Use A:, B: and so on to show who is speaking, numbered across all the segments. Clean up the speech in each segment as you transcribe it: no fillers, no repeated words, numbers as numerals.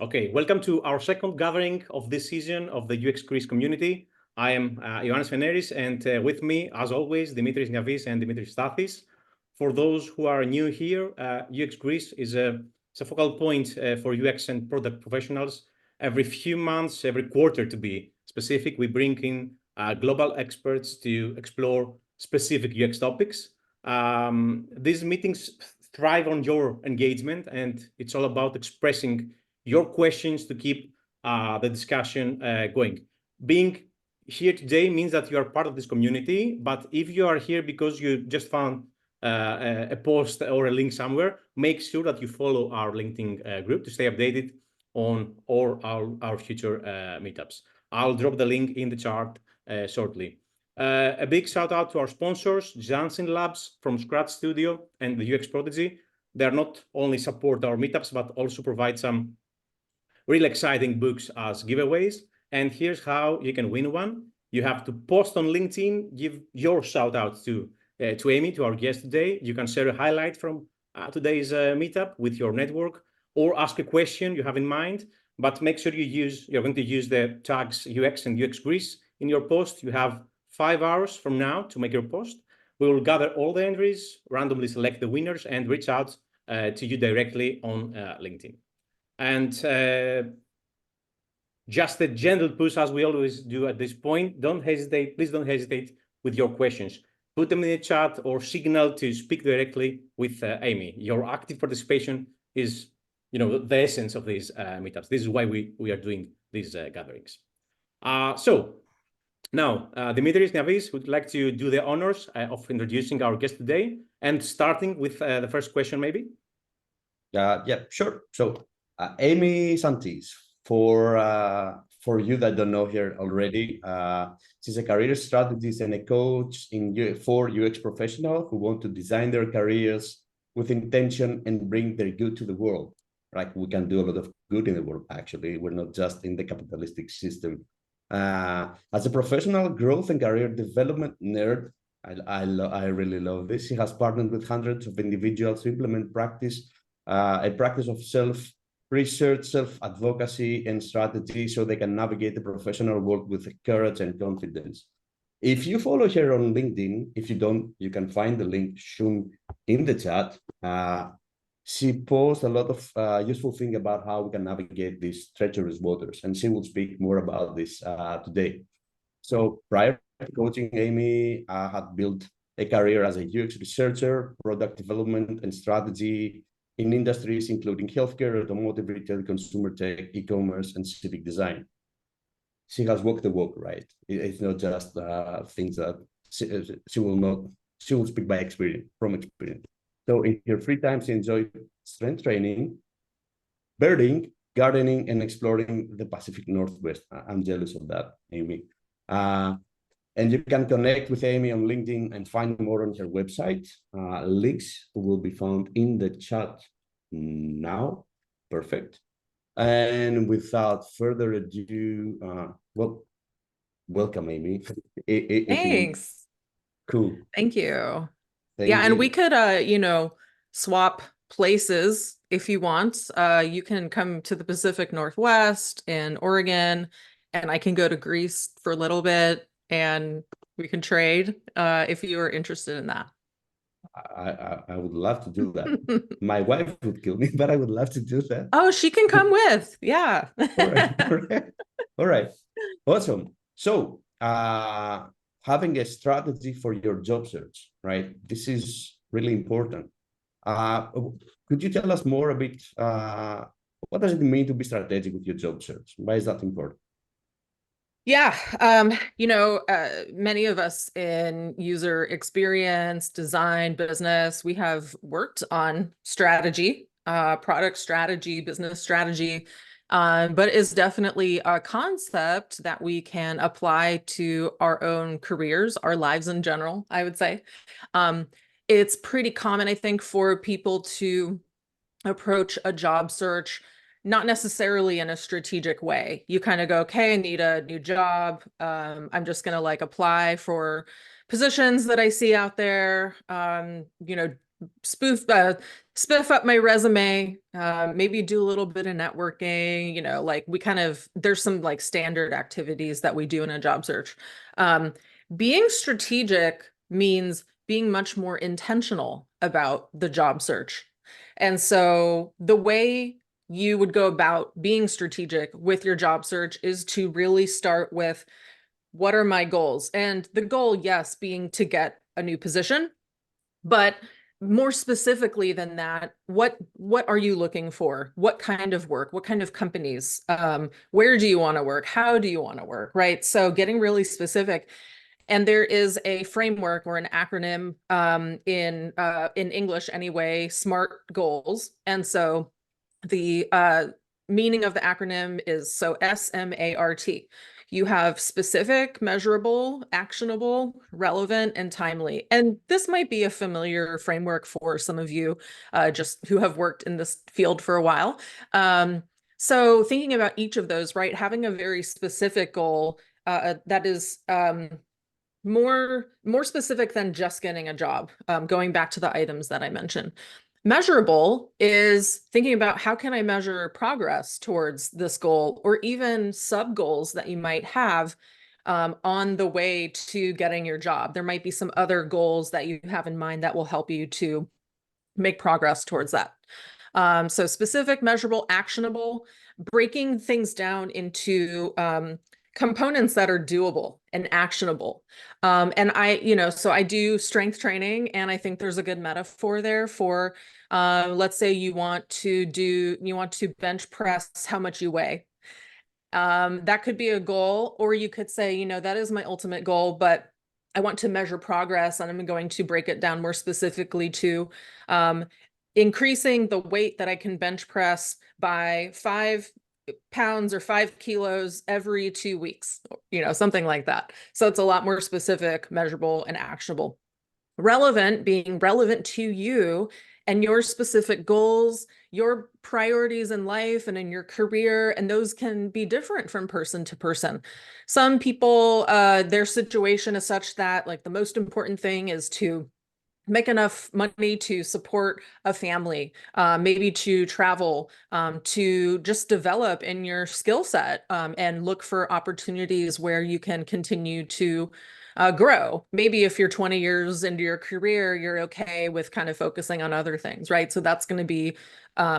A: Okay, welcome to our second gathering of this season of the UX Greece community. I am Ioannis Feneris, and with me, as always, Dimitris Niavis and Dimitris Stathis. For those who are new here, UX Greece is a focal point for UX and product professionals. Every few months, every quarter to be specific, we bring in global experts to explore specific UX topics. These meetings thrive on your engagement, and it's all about expressing your questions to keep the discussion going. Being here today means that you are part of this community, but if you are here because you just found a post or a link somewhere, make sure that you follow our LinkedIn group to stay updated on all our future meetups. I'll drop the link in the chart shortly. A big shout out to our sponsors, Janssen Labs from Scratch Studio and the UX Prodigy. They are not only support our meetups, but also provide some really exciting books as giveaways. And here's how you can win one. You have to post on LinkedIn, give your shout out to Amy, to our guest today. You can share a highlight from today's meetup with your network, or ask a question you have in mind, but make sure you're going to use the tags UX and UX Greece in your post. You have 5 hours from now to make your post. We will gather all the entries, randomly select the winners, and reach out to you directly on LinkedIn. And just a gentle push, as we always do at this point. Please don't hesitate with your questions. Put them in the chat or signal to speak directly with Amy. Your active participation is, the essence of these meetups. This is why we are doing these gatherings. So now, Dimitris Niavis would like to do the honors of introducing our guest today, and starting with the first question, maybe.
B: Yeah, sure. So, Amy Santee, for you that don't know her already, she's a career strategist and a coach for UX professionals who want to design their careers with intention and bring their good to the world. Right? We can do a lot of good in the world, actually. We're not just in the capitalistic system. As a professional growth and career development nerd, I really love this. She has partnered with hundreds of individuals to implement a practice of self-research, self-advocacy, and strategy so they can navigate the professional world with courage and confidence. If you follow her on LinkedIn, if you don't, you can find the link soon in the chat. She posts a lot of useful things about how we can navigate these treacherous waters, and she will speak more about this today. So prior to coaching, Amy had built a career as a UX researcher, product development, and strategy in industries including healthcare, automotive, retail, consumer tech, e-commerce, and civic design. She has walked the walk, right? It's not just things that she will speak by experience, from experience. So in her free time, she enjoys strength training, birding, gardening, and exploring the Pacific Northwest. I'm jealous of that, Amy. And you can connect with Amy on LinkedIn and find more on her website. Links will be found in the chat now. Perfect. And without further ado, welcome, Amy.
C: Thanks.
B: Cool.
C: Thank you.
B: Thank
C: yeah,
B: you.
C: and we could, swap places if you want. You can come to the Pacific Northwest in Oregon, and I can go to Greece for a little bit, and we can trade if you are interested in that.
B: I would love to do that. My wife would kill me, but I would love to do that.
C: Oh, she can come with. Yeah.
B: All right. Awesome. So, having a strategy for your job search, right? This is really important. Could you tell us more a bit, what does it mean to be strategic with your job search? Why is that important?
C: Yeah, many of us in user experience, design, business, we have worked on strategy, product strategy, business strategy, but it's definitely a concept that we can apply to our own careers, our lives in general, I would say. It's pretty common, I think, for people to approach a job search not necessarily in a strategic way. You kind of go, okay, I need a new job. I'm just going to apply for positions that I see out there. spiff up my resume, maybe do a little bit of networking, like there's some like standard activities that we do in a job search. Being strategic means being much more intentional about the job search. And so the way you would go about being strategic with your job search is to really start with, what are my goals? And the goal, yes, being to get a new position, but more specifically than that, what are you looking for? What kind of work? What kind of companies? Where do you want to work? How do you want to work? Right? So getting really specific. And there is a framework or an acronym in English anyway, SMART goals. And so the meaning of the acronym is SMART. You have specific, measurable, actionable, relevant, and timely. And this might be a familiar framework for some of you just who have worked in this field for a while. So thinking about each of those, right, having a very specific goal that is more specific than just getting a job, going back to the items that I mentioned. Measurable is thinking about, how can I measure progress towards this goal, or even sub goals that you might have on the way to getting your job. There might be some other goals that you have in mind that will help you to make progress towards that. So specific, measurable, actionable, breaking things down into components that are doable and actionable. And so I do strength training, and I think there's a good metaphor there for, let's say you want to bench press how much you weigh. That could be a goal, or you could say, that is my ultimate goal, but I want to measure progress, and I'm going to break it down more specifically to increasing the weight that I can bench press by 5 pounds or 5 kilos every 2 weeks, something like that. So it's a lot more specific, measurable, and actionable. Relevant, being relevant to you and your specific goals, your priorities in life and in your career, and those can be different from person to person. Some people, their situation is such that, like, the most important thing is to make enough money to support a family, maybe to travel, to just develop in your skill set, and look for opportunities where you can continue to grow. Maybe if you're 20 years into your career, you're okay with kind of focusing on other things, right? So that's going to be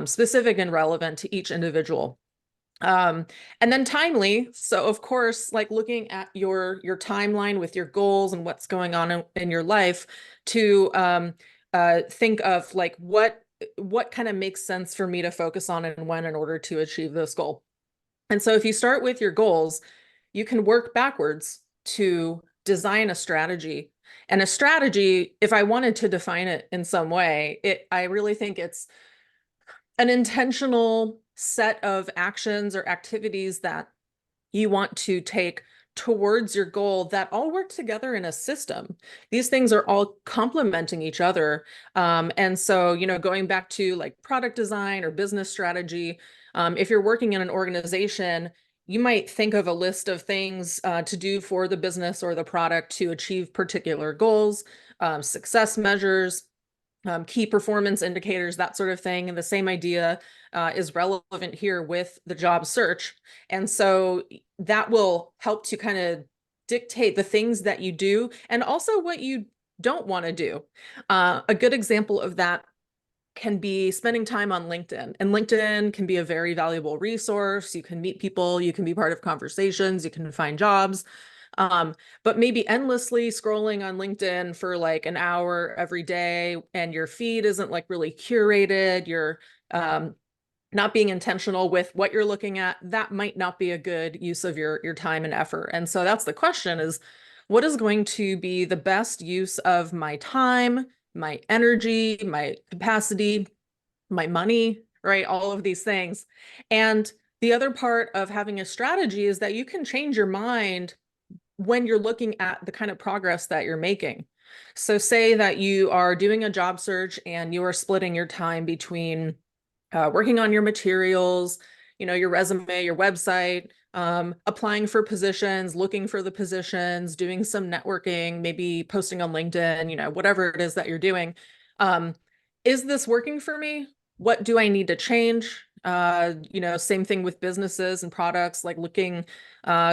C: specific and relevant to each individual. And then timely. So of course, like looking at your timeline with your goals and what's going on in your life, to think of like what kind of makes sense for me to focus on and when, in order to achieve this goal. And so if you start with your goals, you can work backwards to design a strategy. And a strategy, if I wanted to define it in some way, I really think it's an intentional set of actions or activities that you want to take towards your goal that all work together in a system. These things are all complementing each other. And so, going back to like product design or business strategy, if you're working in an organization, you might think of a list of things to do for the business or the product to achieve particular goals, success measures, key performance indicators, that sort of thing. And the same idea is relevant here with the job search. And so that will help to kind of dictate the things that you do and also what you don't want to do. A good example of that can be spending time on LinkedIn. And LinkedIn can be a very valuable resource. You can meet people, you can be part of conversations, you can find jobs. But maybe endlessly scrolling on LinkedIn for like an hour every day, and your feed isn't like really curated, you're not being intentional with what you're looking at, that might not be a good use of your time and effort. And so that's the question, is what is going to be the best use of my time, my energy, my capacity, my money, right? All of these things. And the other part of having a strategy is that you can change your mind when you're looking at the kind of progress that you're making. So say that you are doing a job search and you are splitting your time between working on your materials, your resume, your website, applying for positions, looking for the positions, doing some networking, maybe posting on LinkedIn, whatever it is that you're doing. is this working for me? What do I need to change? Same thing with businesses and products, like looking,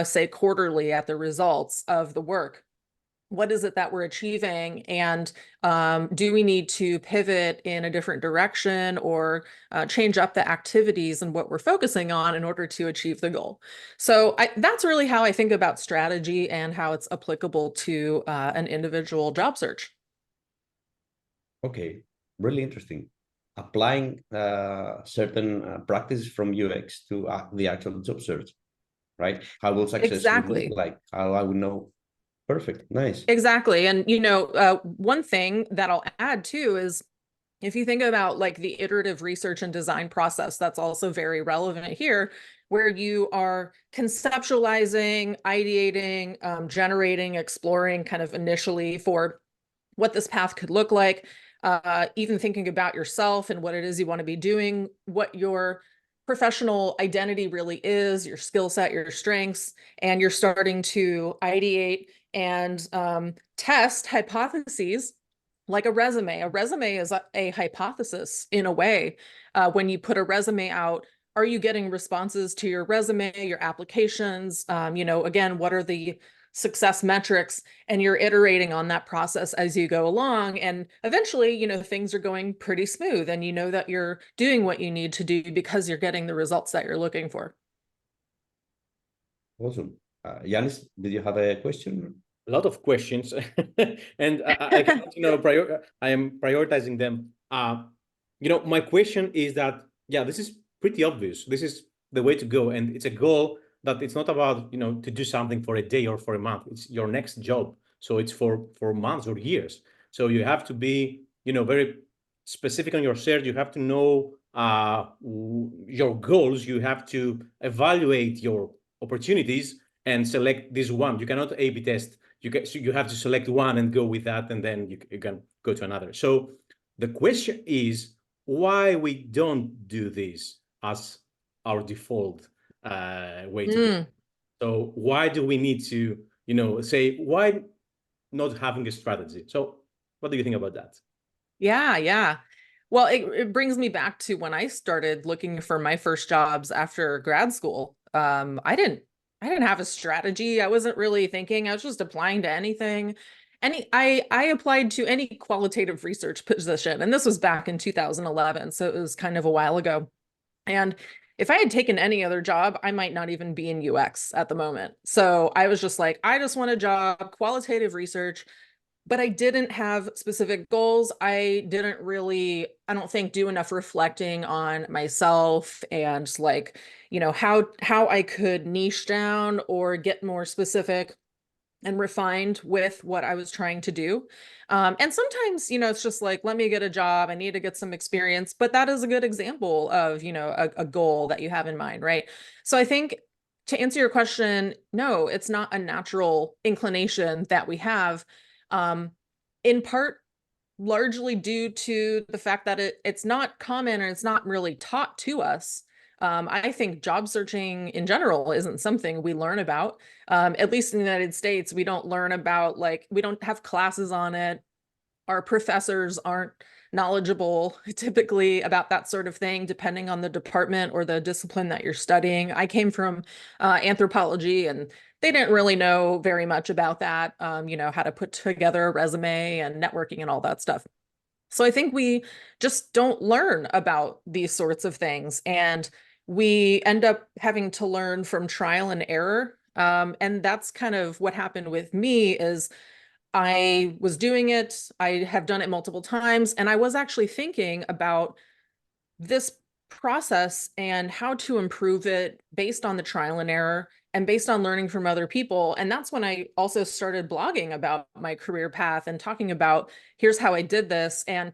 C: say, quarterly at the results of the work. What is it that we're achieving? And do we need to pivot in a different direction or change up the activities and what we're focusing on in order to achieve the goal? So that's really how I think about strategy and how it's applicable to an individual job search.
B: Okay, really interesting. Applying certain practices from UX to the actual job search, right? How will success would look
C: Exactly.
B: like? How I would know. Perfect, nice.
C: Exactly. And, one thing that I'll add too is if you think about like the iterative research and design process, that's also very relevant here, where you are conceptualizing, ideating, generating, exploring kind of initially for what this path could look like, even thinking about yourself and what it is you want to be doing, what your professional identity really is, your skill set, your strengths, and you're starting to ideate and test hypotheses like a resume. A resume is a hypothesis in a way. When you put a resume out, are you getting responses to your resume, your applications? Again, what are the success metrics? And you're iterating on that process as you go along. And eventually, things are going pretty smooth and you know that you're doing what you need to do because you're getting the results that you're looking for.
B: Awesome. Yanis, did you have a question?
A: A lot of questions, and I cannot, I am prioritizing them. My question is that, yeah, this is pretty obvious. This is the way to go, and it's a goal that it's not about, to do something for a day or for a month. It's your next job, so it's for months or years. So you have to be, very specific on your search. You have to know your goals. You have to evaluate your opportunities and select this one. You cannot A/B test. You have to select one and go with that, and then you can go to another. So the question is why we don't do this as our default way to go. So why do we need to, say, why not having a strategy? So what do you think about that?
C: Yeah. Well, it brings me back to when I started looking for my first jobs after grad school. I didn't have a strategy. I wasn't really thinking. I was just applying to anything. I applied to any qualitative research position, and this was back in 2011, so it was kind of a while ago. And if I had taken any other job, I might not even be in UX at the moment. So I was just like, I just want a job, qualitative research. But I didn't have specific goals. I didn't really, I don't think, do enough reflecting on myself and like, how I could niche down or get more specific and refined with what I was trying to do. And sometimes, it's just like, let me get a job. I need to get some experience. But that is a good example of, a goal that you have in mind, right? So I think to answer your question, no, it's not a natural inclination that we have. In part, largely due to the fact that it's not common and it's not really taught to us. I think job searching in general isn't something we learn about. At least in the United States, we don't learn about, we don't have classes on it. Our professors aren't knowledgeable typically about that sort of thing, depending on the department or the discipline that you're studying. I came from anthropology, and they didn't really know very much about that, how to put together a resume and networking and all that stuff. So I think we just don't learn about these sorts of things, and we end up having to learn from trial and error. And that's kind of what happened with me is I was doing it. I have done it multiple times, and I was actually thinking about this process and how to improve it based on the trial and error and based on learning from other people. And that's when I also started blogging about my career path and talking about, here's how I did this. And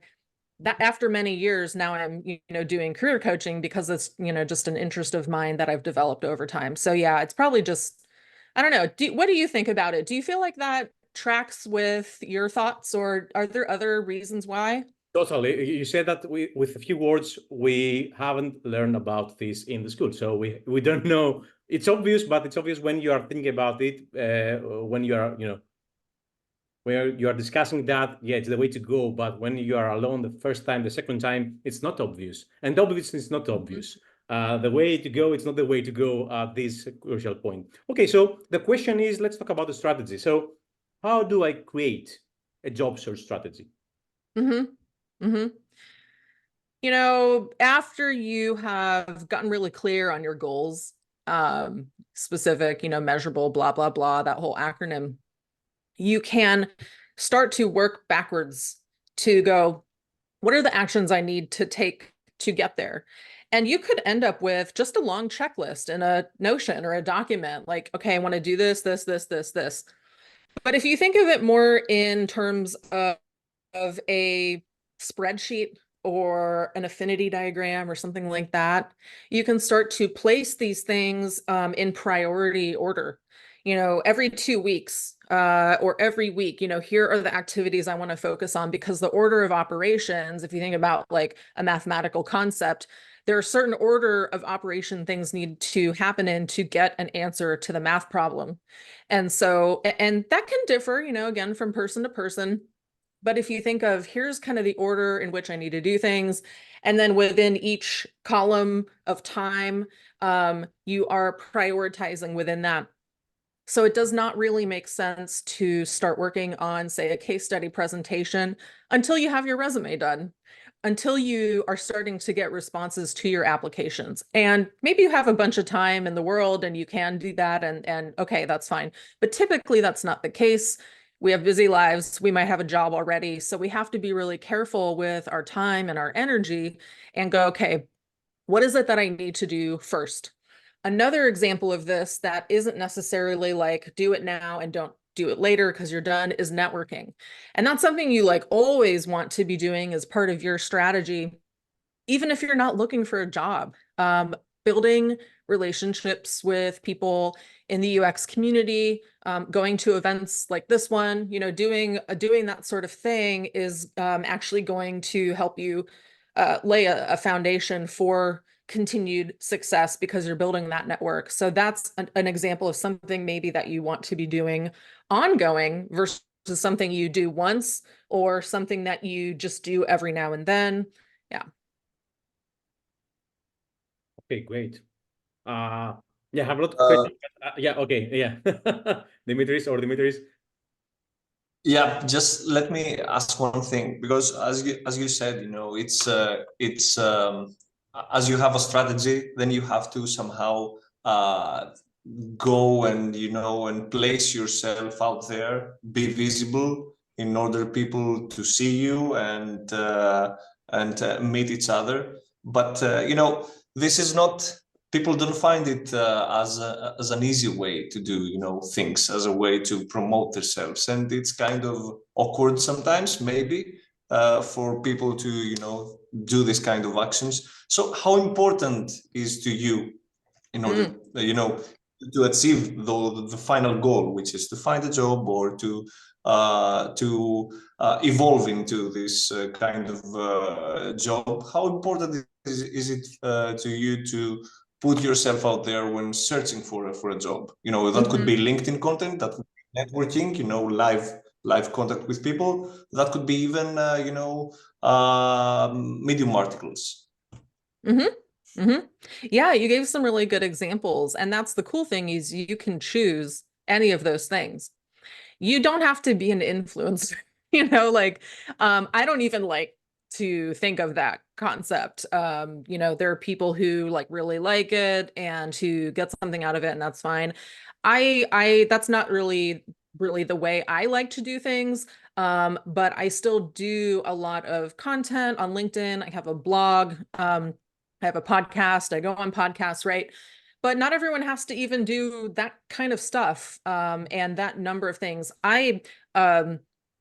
C: that after many years, now I'm, doing career coaching because it's, just an interest of mine that I've developed over time. So yeah, it's probably just, I don't know. What do you think about it? Do you feel like that tracks with your thoughts, or are there other reasons why?
A: Totally. You said that with a few words, we haven't learned about this in the school. So we don't know. It's obvious, but it's obvious when you are thinking about it, when you are, where you are discussing that, yeah, it's the way to go. But when you are alone the first time, the second time, it's not obvious. And obviously, it's not obvious. The way to go, it's not the way to go at this crucial point. Okay, so the question is, let's talk about the strategy. So how do I create a job search strategy?
C: You know, after you have gotten really clear on your goals, specific, you know, measurable, blah, blah, blah, that whole acronym, you can start to work backwards to go, what are the actions I need to take to get there? And you could end up with just a long checklist in a Notion or a document, like, okay, I want to do this, this, this, this, this. But if you think of it more in terms of a spreadsheet or an affinity diagram or something like that, you can start to place these things in priority order. You know, every 2 weeks or every week, you know, here are the activities I want to focus on, because the order of operations, if you think about like a mathematical concept, there are certain order of operation things need to happen in to get an answer to the math problem. And so, and that can differ, you know, again, from person to person. But if you think of, here's kind of the order in which I need to do things, and then within each column of time, you are prioritizing within that. So it does not really make sense to start working on, say, a case study presentation until you have your resume done, until you are starting to get responses to your applications. And maybe you have a bunch of time in the world and you can do that, and okay, that's fine. But typically that's not the case. We have busy lives. We might have a job already. So we have to be really careful with our time and our energy and go, okay, what is it that I need to do first? Another example of this that isn't necessarily like do it now and don't do it later because you're done is networking. And that's something you like always want to be doing as part of your strategy, even if you're not looking for a job. Building relationships with people in the UX community, going to events like this one, you know, doing that sort of thing is actually going to help you lay a foundation for continued success because you're building that network. So that's an example of something maybe that you want to be doing ongoing versus something you do once or something that you just do every now and then. Yeah.
A: Okay, great. Yeah, I have a lot of questions. Yeah, okay, yeah. Dimitris.
D: Yeah, just let me ask one thing, because as you said, you know, it's as you have a strategy, then you have to somehow go and, you know, and place yourself out there, be visible in order people to see you and meet each other. But you know, this is not, people don't find it as an easy way to do, you know, things, as a way to promote themselves, and it's kind of awkward sometimes, maybe, for people to, you know, do this kind of actions. So how important is to you in order, you know, to achieve the final goal, which is to find a job or to evolve into this kind of job? How important is it to you to put yourself out there when searching for a job? You know, that could be LinkedIn content, that could be networking, you know, live contact with people. That could be even you know, Medium articles.
C: Yeah, you gave some really good examples. And that's the cool thing, is you can choose any of those things. You don't have to be an influencer, you know, like I don't even like to think of that concept. You know, there are people who like really like it and who get something out of it, and that's fine. That's not really the way I like to do things. But I still do a lot of content on LinkedIn. I have a blog. I have a podcast. I go on podcasts, right? But not everyone has to even do that kind of stuff and that number of things.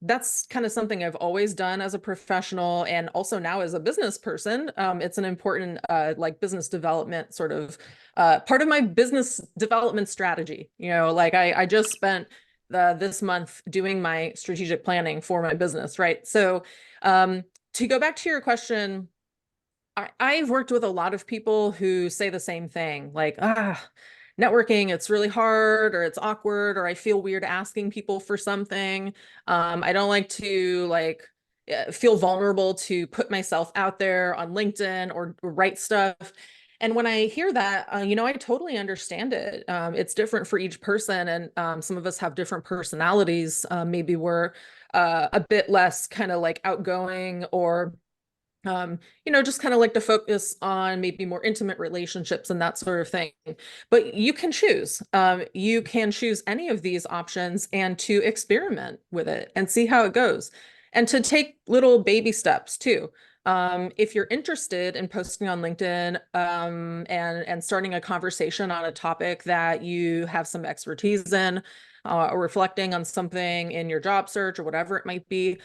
C: That's kind of something I've always done as a professional, and also now as a business person. It's an important like business development sort of part of my business development strategy. You know, like I just spent this month doing my strategic planning for my business, right? So to go back to your question, I've worked with a lot of people who say the same thing, like, networking, it's really hard, or it's awkward, or I feel weird asking people for something. I don't like to feel vulnerable to put myself out there on LinkedIn or write stuff. And when I hear that, I totally understand it. It's different for each person, and some of us have different personalities. Maybe we're a bit less kind of like outgoing, or just kind of like to focus on maybe more intimate relationships and that sort of thing. But you can choose. You can choose any of these options and to experiment with it and see how it goes, and to take little baby steps too. If you're interested in posting on LinkedIn, and starting a conversation on a topic that you have some expertise in, or reflecting on something in your job search or whatever it might be,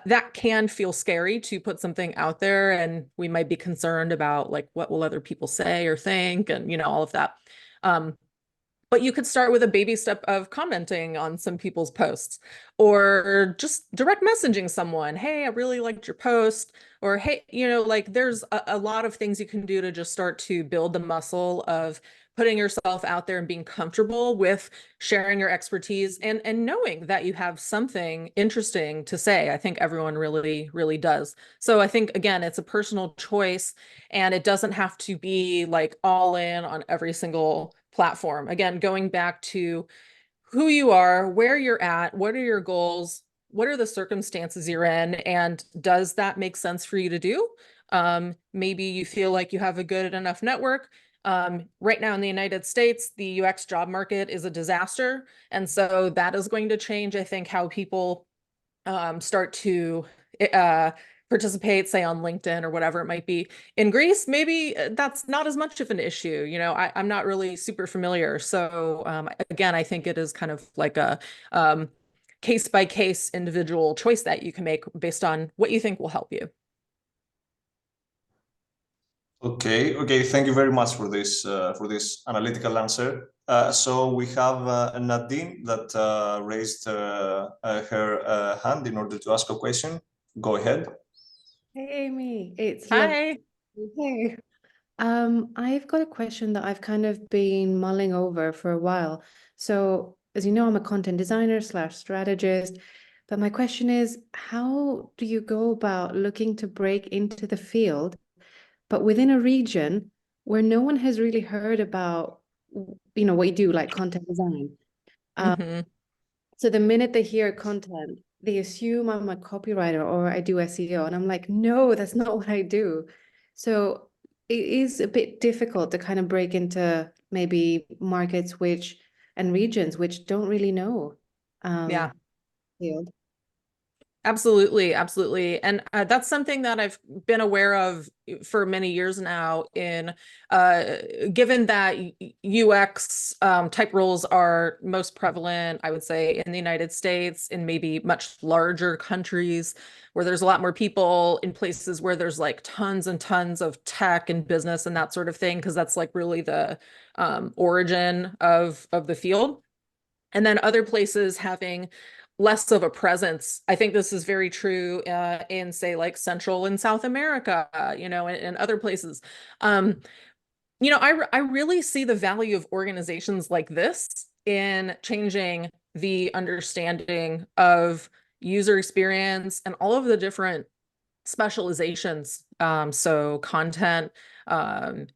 C: that can feel scary to put something out there, and we might be concerned about like what will other people say or think, and all of that. But you could start with a baby step of commenting on some people's posts, or just direct messaging someone. Hey, I really liked your post. Or, hey, there's a lot of things you can do to just start to build the muscle of putting yourself out there and being comfortable with sharing your expertise, and knowing that you have something interesting to say. I think everyone really, really does. So I think, again, it's a personal choice, and it doesn't have to be like all in on every single platform. Again, going back to who you are, where you're at, what are your goals, what are the circumstances you're in, and does that make sense for you to do? Maybe you feel like you have a good enough network. Right now in the United States, the UX job market is a disaster. And so that is going to change, I think, how people start to participate, say on LinkedIn or whatever it might be. In Greece, maybe that's not as much of an issue. I'm not really super familiar. So again, I think it is kind of like a case by case individual choice that you can make based on what you think will help you.
D: Okay. Thank you very much for this analytical answer. So we have Nadine that raised her hand in order to ask a question. Go ahead.
E: Hey, Amy, it's
C: Hi.
E: Hey. I've got a question that I've kind of been mulling over for a while. So, as you know, I'm a content designer / strategist, but my question is, how do you go about looking to break into the field, but within a region where no one has really heard about, what you do, like content design?
C: Mhm.
E: So the minute they hear content, they assume I'm a copywriter or I do SEO. And I'm like, no, that's not what I do. So it is a bit difficult to kind of break into maybe markets and regions which don't really know
C: Yeah.
E: field.
C: Absolutely, absolutely. And that's something that I've been aware of for many years now, given that UX type roles are most prevalent, I would say, in the United States, in maybe much larger countries where there's a lot more people, in places where there's like tons and tons of tech and business and that sort of thing, because that's like really the origin of the field. And then other places having less of a presence. I think this is very true in, say, like Central and South America, and other places. I really see the value of organizations like this in changing the understanding of user experience and all of the different specializations. So content,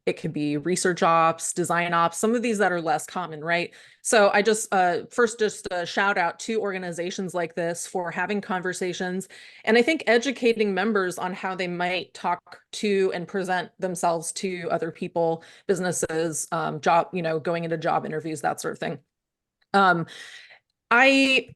C: it could be research ops, design ops, some of these that are less common, right? So I just first just a shout out to organizations like this for having conversations, and I think educating members on how they might talk to and present themselves to other people, businesses, going into job interviews, that sort of thing. I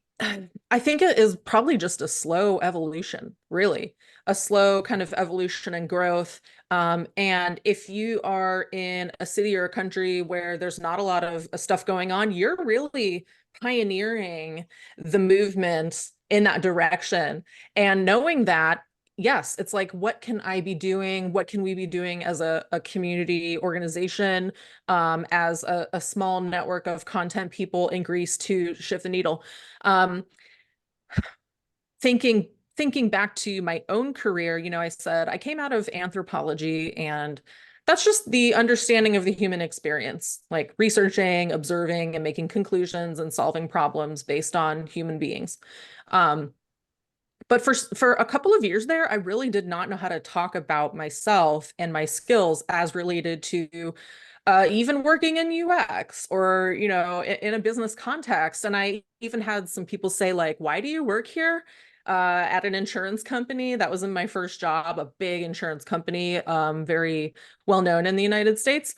C: I think it is probably just a slow evolution, really, a slow kind of evolution and growth. And if you are in a city or a country where there's not a lot of stuff going on, you're really pioneering the movement in that direction. And knowing that, yes, it's like, what can I be doing? What can we be doing as a community organization, as a small network of content people in Greece to shift the needle? Thinking back to my own career, I said I came out of anthropology, and that's just the understanding of the human experience, like researching, observing, and making conclusions and solving problems based on human beings. But for a couple of years there, I really did not know how to talk about myself and my skills as related to even working in UX or, you know, in a business context. And I even had some people say, like, why do you work here? At an insurance company. That was in my first job, a big insurance company, very well known in the United States.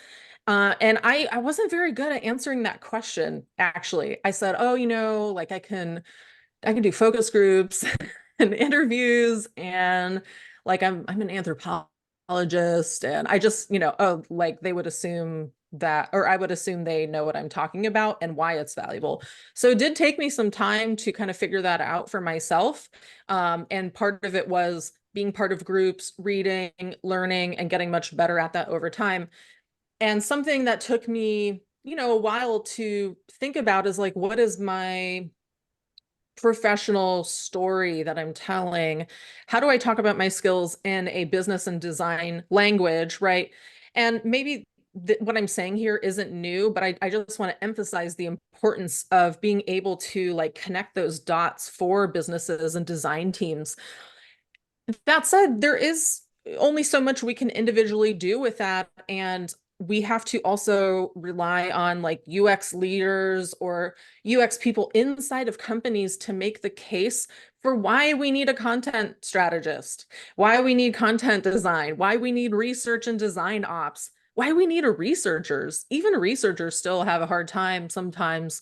C: And I wasn't very good at answering that question, actually. I said, oh, you know, like I can do focus groups and interviews, and like I'm an anthropologist, and I just, you know, oh, like they would assume that, or I would assume they know what I'm talking about and why it's valuable. So it did take me some time to kind of figure that out for myself. And part of it was being part of groups, reading, learning, and getting much better at that over time. And something that took me, you know, a while to think about is like, what is my professional story that I'm telling? How do I talk about my skills in a business and design language, right? And maybe what I'm saying here isn't new, but I just want to emphasize the importance of being able to like connect those dots for businesses and design teams. That said, there is only so much we can individually do with that. And we have to also rely on like UX leaders or UX people inside of companies to make the case for why we need a content strategist, why we need content design, why we need research and design ops, why we need a researchers. Even researchers still have a hard time sometimes.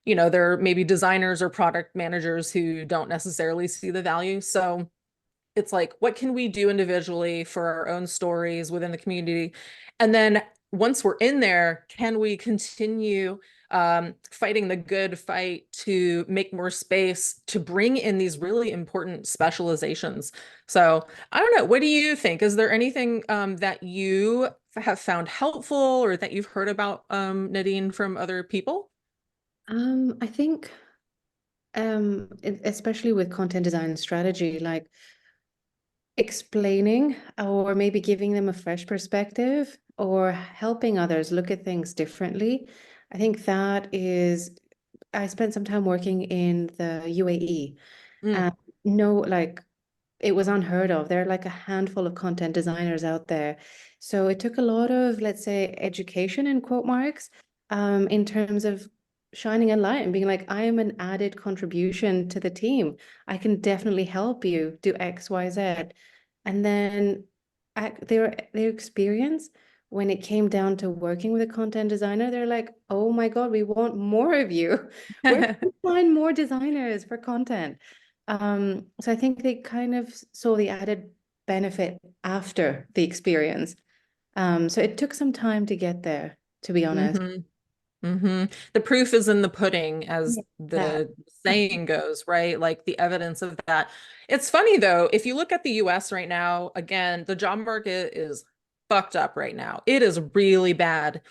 C: You know, there are maybe designers or product managers who don't necessarily see the value. So it's like, what can we do individually for our own stories within the community? And then once we're in there, can we continue fighting the good fight to make more space to bring in these really important specializations? So I don't know, what do you think? Is there anything that you have found helpful or that you've heard about, Nadine, from other people?
E: I think, especially with content design strategy, like explaining or maybe giving them a fresh perspective or helping others look at things differently. I think that is, I spent some time working in the UAE.
C: Mm.
E: No, like it was unheard of. There are like a handful of content designers out there. So it took a lot of, let's say, education in quote marks, in terms of shining a light and being like, I am an added contribution to the team. I can definitely help you do X, Y, Z. And then their experience when it came down to working with a content designer, they're like, oh my God, we want more of you. Where can we find more designers for content? So I think they kind of saw the added benefit after the experience. So it took some time to get there, to be honest.
C: The proof is in the pudding, as
E: Yeah.
C: the saying goes, right? Like the evidence of that. It's funny though, if you look at the US right now, again, the job market is fucked up right now. It is really bad.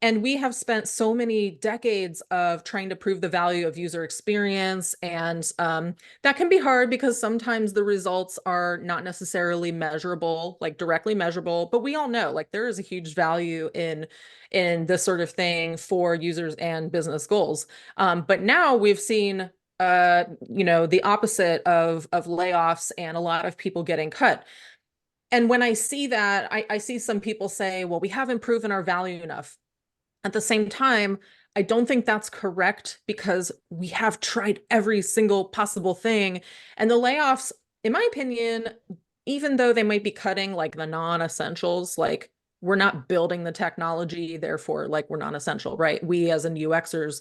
C: And we have spent so many decades of trying to prove the value of user experience. And that can be hard because sometimes the results are not necessarily measurable, like directly measurable. But we all know like there is a huge value in this sort of thing for users and business goals. But now we've seen you know, the opposite of layoffs and a lot of people getting cut. And when I see that, I see some people say, well, we haven't proven our value enough. At the same time, I don't think that's correct because we have tried every single possible thing. And the layoffs, in my opinion, even though they might be cutting like the non-essentials, like we're not building the technology, therefore, like we're non-essential, right? We as in UXers,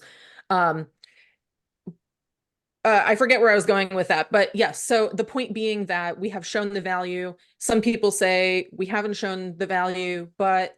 C: I forget where I was going with that, but yes. So the point being that we have shown the value. Some people say we haven't shown the value, but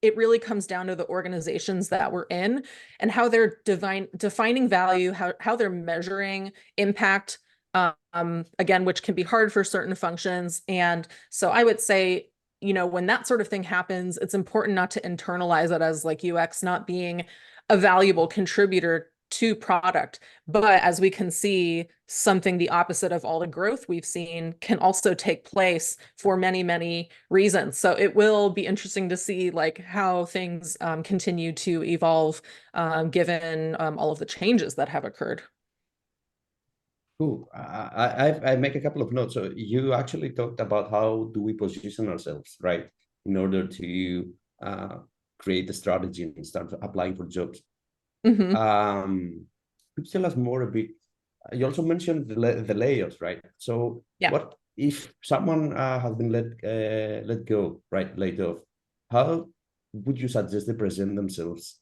C: it really comes down to the organizations that we're in and how they're defining value, how they're measuring impact, again, which can be hard for certain functions. And so I would say, you know, when that sort of thing happens, it's important not to internalize it as like UX not being a valuable contributor to product. But as we can see, something the opposite of all the growth we've seen can also take place for many, many reasons. So it will be interesting to see like how things continue to evolve given all of the changes that have occurred.
B: Cool. I make a couple of notes. So you actually talked about how do we position ourselves, right, in order to create a strategy and start applying for jobs. Could you tell us more a bit? You also mentioned the layoffs, right? So
C: Yeah.
B: what if someone has been let go, right, laid off? How would you suggest they present themselves?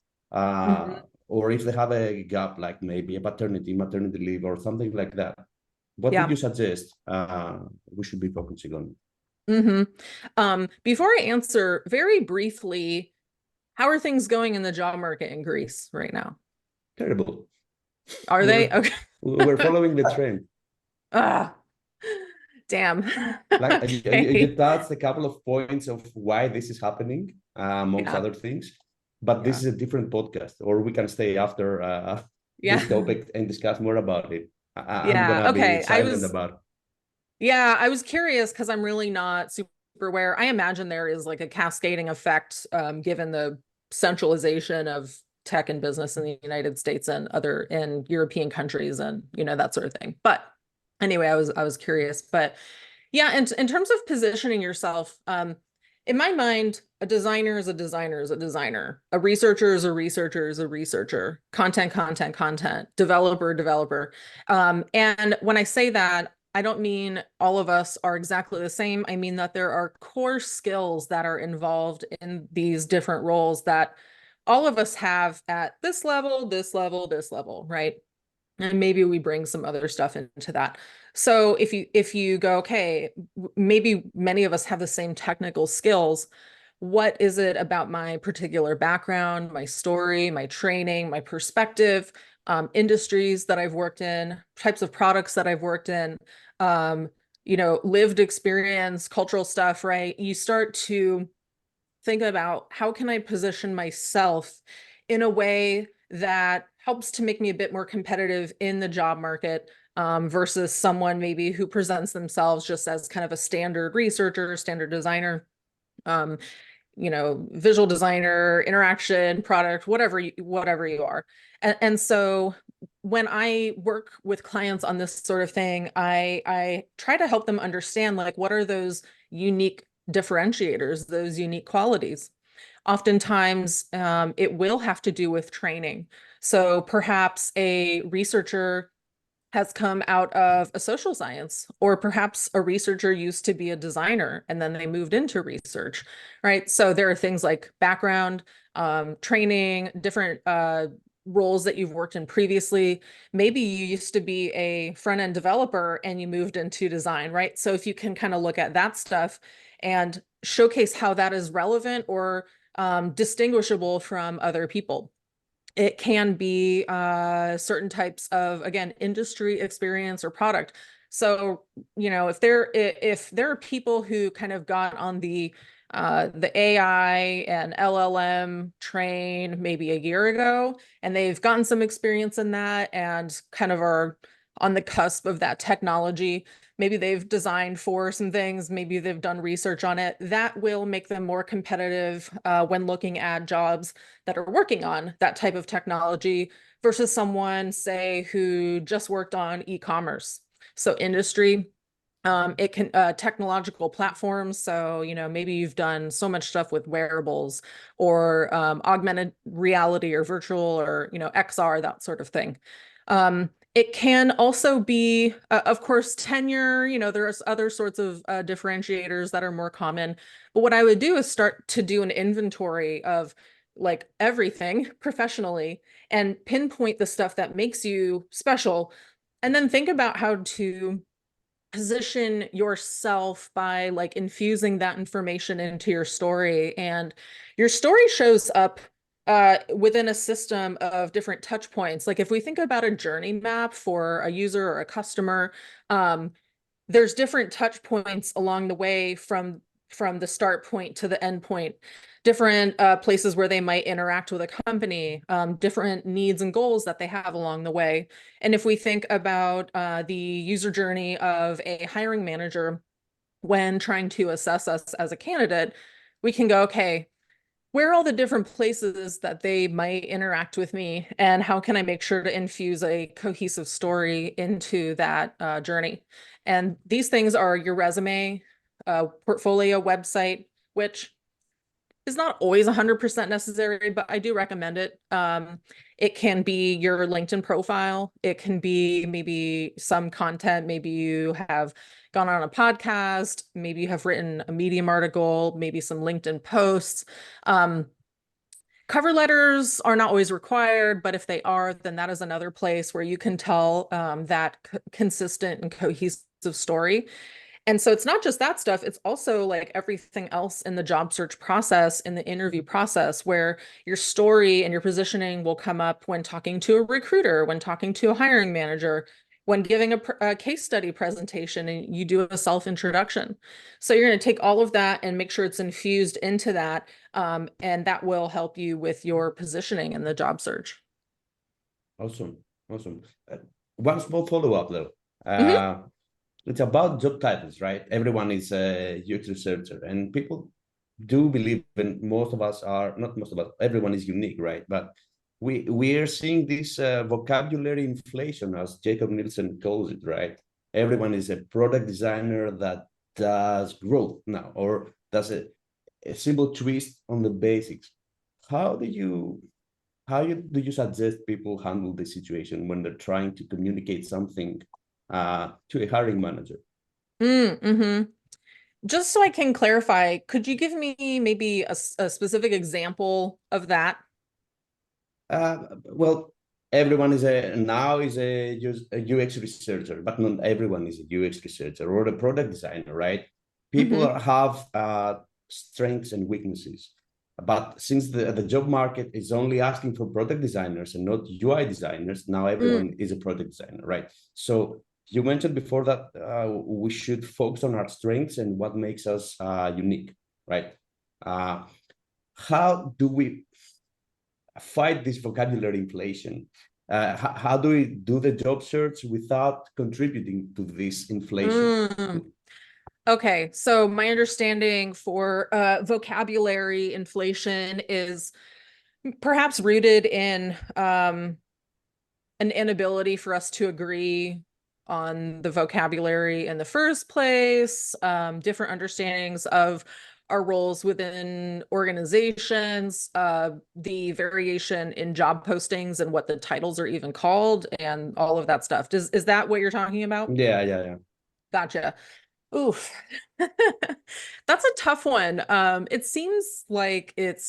B: Or if they have a gap, like maybe a maternity leave, or something like that, what would you suggest we should be focusing on?
C: Before I answer, very briefly, how are things going in the job market in Greece right now?
B: Terrible.
C: Are they? Okay.
B: We're following the trend.
C: Damn.
B: Like
C: Okay.
B: you touched a couple of points of why this is happening, amongst other things, but this is a different podcast, or we can stay after this topic and discuss more about it. I'm gonna be silent about it.
C: Yeah, I was curious because I'm really not super aware. I imagine there is like a cascading effect given the centralization of tech and business in the United States and other in European countries and that sort of thing. But anyway, I was curious. But yeah, and in terms of positioning yourself, in my mind, a designer is a designer is a designer. A researcher is a researcher is a researcher. Content, developer. And when I say that, I don't mean all of us are exactly the same. I mean that there are core skills that are involved in these different roles that all of us have at this level, right? And maybe we bring some other stuff into that. So if you go, okay, maybe many of us have the same technical skills. What is it about my particular background, my story, my training, my perspective, industries that I've worked in, types of products that I've worked in, lived experience, cultural stuff, right? You start to think about how can I position myself in a way that helps to make me a bit more competitive in the job market versus someone maybe who presents themselves just as kind of a standard researcher, standard designer, visual designer, interaction, product, whatever you are. And so when I work with clients on this sort of thing, I try to help them understand like what are those unique differentiators, those unique qualities. Oftentimes, it will have to do with training. So perhaps a researcher has come out of a social science, or perhaps a researcher used to be a designer and then they moved into research, right? So there are things like background, training, different roles that you've worked in previously. Maybe you used to be a front-end developer and you moved into design, right? So if you can kind of look at that stuff and showcase how that is relevant or distinguishable from other people. It can be certain types of, again, industry experience or product. So, if there are people who kind of got on the AI and LLM train maybe a year ago, and they've gotten some experience in that and kind of are on the cusp of that technology. Maybe they've designed for some things, maybe they've done research on it. That will make them more competitive when looking at jobs that are working on that type of technology versus someone, say, who just worked on e-commerce. So industry, it can technological platforms. So, maybe you've done so much stuff with wearables or augmented reality or virtual or, XR, that sort of thing. It can also be, of course, tenure. There's other sorts of differentiators that are more common. But what I would do is start to do an inventory of like everything professionally and pinpoint the stuff that makes you special. And then think about how to position yourself by like infusing that information into your story. And your story shows up within a system of different touch points. Like if we think about a journey map for a user or a customer, there's different touch points along the way from from the start point to the end point, different places where they might interact with a company, different needs and goals that they have along the way. And if we think about the user journey of a hiring manager when trying to assess us as a candidate, we can go, okay, where are all the different places that they might interact with me, and how can I make sure to infuse a cohesive story into that journey? And these things are your resume, portfolio, website, which is not always 100% necessary, but I do recommend it. It can be your LinkedIn profile. It can be maybe some content. Maybe you have gone on a podcast. Maybe you have written a Medium article, maybe some LinkedIn posts. Cover letters are not always required, but if they are, then that is another place where you can tell that consistent and cohesive story. And so it's not just that stuff, it's also like everything else in the job search process, in the interview process, where your story and your positioning will come up when talking to a recruiter, when talking to a hiring manager, when giving a case study presentation and you do a self-introduction. So you're going to take all of that and make sure it's infused into that, and that will help you with your positioning in the job search.
B: Awesome. One small follow-up though.
C: Mhm.
B: It's about job titles, right? Everyone is a UX researcher, and people do believe, and most of us are, not most of us, everyone is unique, right? But we are seeing this vocabulary inflation, as Jacob Nielsen calls it, right? Everyone is a product designer that does growth now, or does a simple twist on the basics. How do you suggest people handle the situation when they're trying to communicate something to a hiring manager?
C: Mm-hmm. Just so I can clarify, could you give me maybe a specific example of that?
B: Well, everyone is a UX researcher, but not everyone is a UX researcher or a product designer, right? People have strengths and weaknesses. But since the job market is only asking for product designers and not UI designers, now everyone is a product designer, right? So you mentioned before that we should focus on our strengths and what makes us unique, right? How do we fight this vocabulary inflation? How do we do the job search without contributing to this inflation?
C: Okay, so my understanding for vocabulary inflation is perhaps rooted in an inability for us to agree on the vocabulary in the first place, different understandings of our roles within organizations, the variation in job postings and what the titles are even called, and all of that stuff. Is that what you're talking about?
B: Yeah.
C: Gotcha. Oof. That's a tough one. It seems like it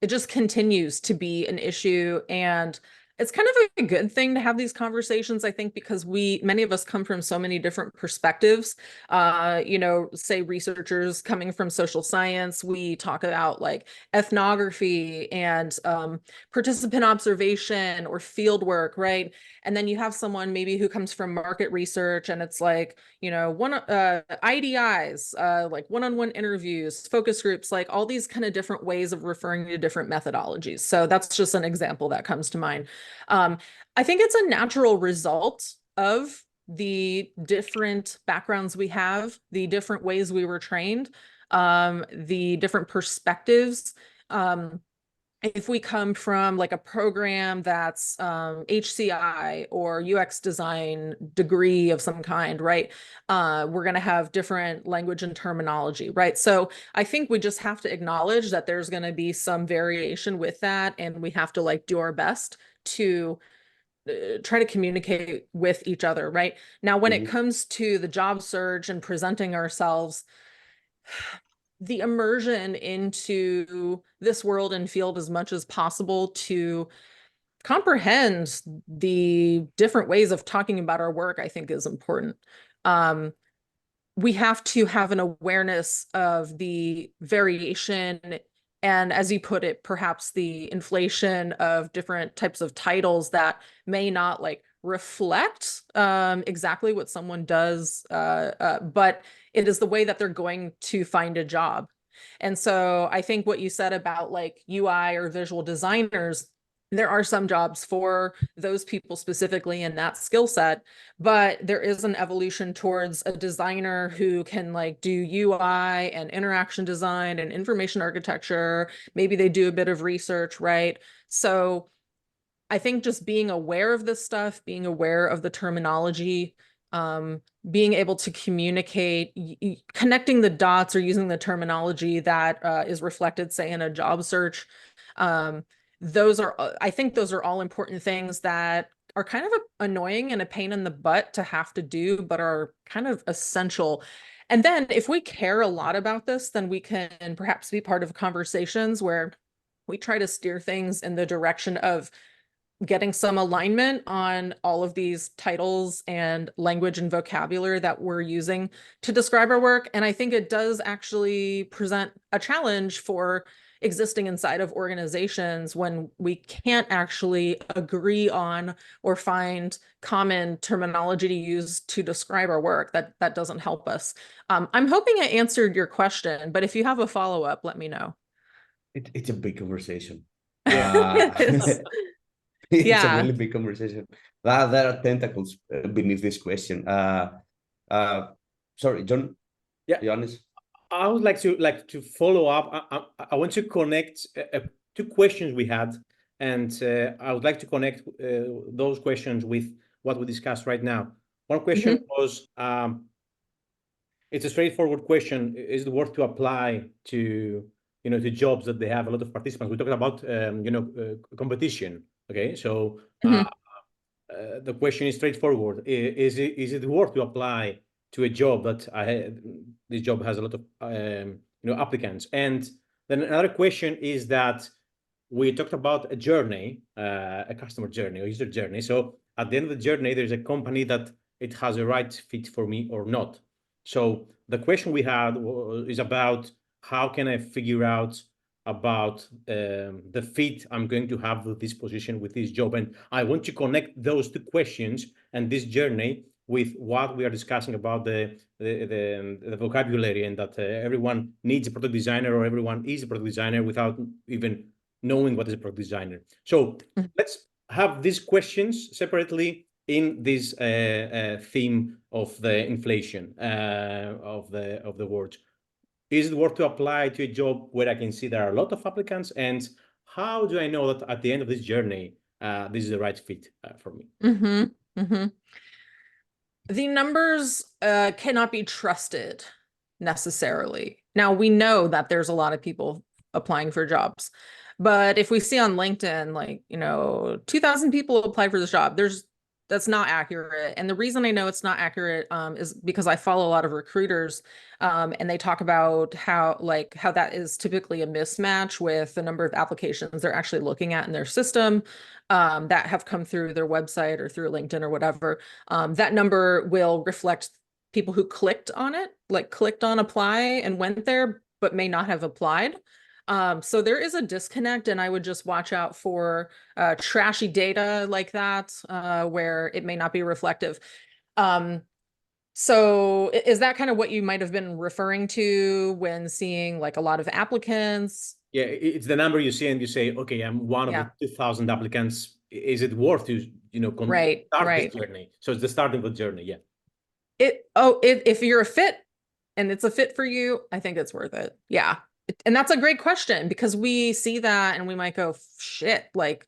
C: just continues to be an issue, and it's kind of a good thing to have these conversations, I think, because many of us come from so many different perspectives. Say researchers coming from social science, we talk about like ethnography and participant observation or field work, right? And then you have someone maybe who comes from market research, and it's like, IDIs, like one-on-one interviews, focus groups, like all these kind of different ways of referring to different methodologies. So that's just an example that comes to mind. I think it's a natural result of the different backgrounds we have, the different ways we were trained, the different perspectives. If we come from like a program that's HCI or UX design degree of some kind, right? We're going to have different language and terminology, right? So I think we just have to acknowledge that there's going to be some variation with that, and we have to like do our best to try to communicate with each other, right? Now, when it comes to the job search and presenting ourselves, the immersion into this world and field as much as possible to comprehend the different ways of talking about our work, I think is important. We have to have an awareness of the variation and, as you put it, perhaps the inflation of different types of titles that may not like reflect exactly what someone does, but it is the way that they're going to find a job. And so I think what you said about like UI or visual designers, there are some jobs for those people specifically in that skill set, but there is an evolution towards a designer who can like do UI and interaction design and information architecture. Maybe they do a bit of research, right? So I think just being aware of this stuff, being aware of the terminology, being able to communicate, connecting the dots or using the terminology that is reflected, say, in a job search. I think those are all important things that are kind of annoying and a pain in the butt to have to do, but are kind of essential. And then if we care a lot about this, then we can perhaps be part of conversations where we try to steer things in the direction of getting some alignment on all of these titles and language and vocabulary that we're using to describe our work. And I think it does actually present a challenge for existing inside of organizations when we can't actually agree on or find common terminology to use to describe our work. That doesn't help us. I'm hoping I answered your question, but if you have a follow-up, let me know.
B: It's a big conversation.
C: It is.
B: It's a
C: Yeah.
B: really big conversation. There are tentacles beneath this question. Sorry, John.
A: Yeah.
B: Johannes.
A: I would like to follow up. I want to connect two questions we had, and I would like to connect those questions with what we discussed right now. One question was, it's a straightforward question: is it worth to apply to to jobs that they have a lot of participants? We're talking about competition. Okay, so the question is straightforward: is it worth to apply to a job that this job has a lot of applicants? And then another question is that we talked about a journey, a customer journey or user journey. So at the end of the journey, there's a company that it has a right fit for me or not. So the question we had is about how can I figure out about the fit I'm going to have with this position, with this job. And I want to connect those two questions and this journey with what we are discussing about the vocabulary, and that everyone needs a product designer or everyone is a product designer without even knowing what is a product designer. So let's have these questions separately in this theme of the inflation of the words. Is it worth to apply to a job where I can see there are a lot of applicants? And how do I know that at the end of this journey, this is the right fit for me?
C: The numbers cannot be trusted necessarily. Now, we know that there's a lot of people applying for jobs, but if we see on LinkedIn, like, 2,000 people applied for this job, that's not accurate. And the reason I know it's not accurate is because I follow a lot of recruiters and they talk about how that is typically a mismatch with the number of applications they're actually looking at in their system that have come through their website or through LinkedIn or whatever. That number will reflect people who clicked on it, like clicked on apply and went there, but may not have applied. So there is a disconnect, and I would just watch out for trashy data like that, where it may not be reflective. So is that kind of what you might have been referring to when seeing like a lot of applicants?
A: Yeah, it's the number you see and you say, okay, I'm one of the 2,000 applicants. Is it worth to, start this journey? So it's the start of the journey, yeah.
C: If you're a fit and it's a fit for you, I think it's worth it. Yeah. And that's a great question, because we see that and we might go, shit, like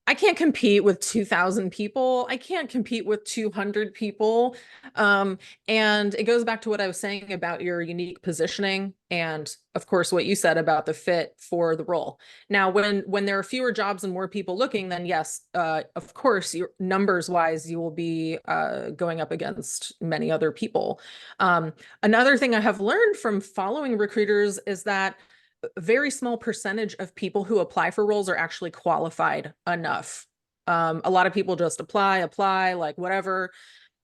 C: I can't compete with 2,000 people. I can't compete with 200 people. And it goes back to what I was saying about your unique positioning. And of course, what you said about the fit for the role. Now, when there are fewer jobs and more people looking, then yes, of course, your numbers wise, you will be going up against many other people. Another thing I have learned from following recruiters is that a very small percentage of people who apply for roles are actually qualified enough. A lot of people just apply, like whatever.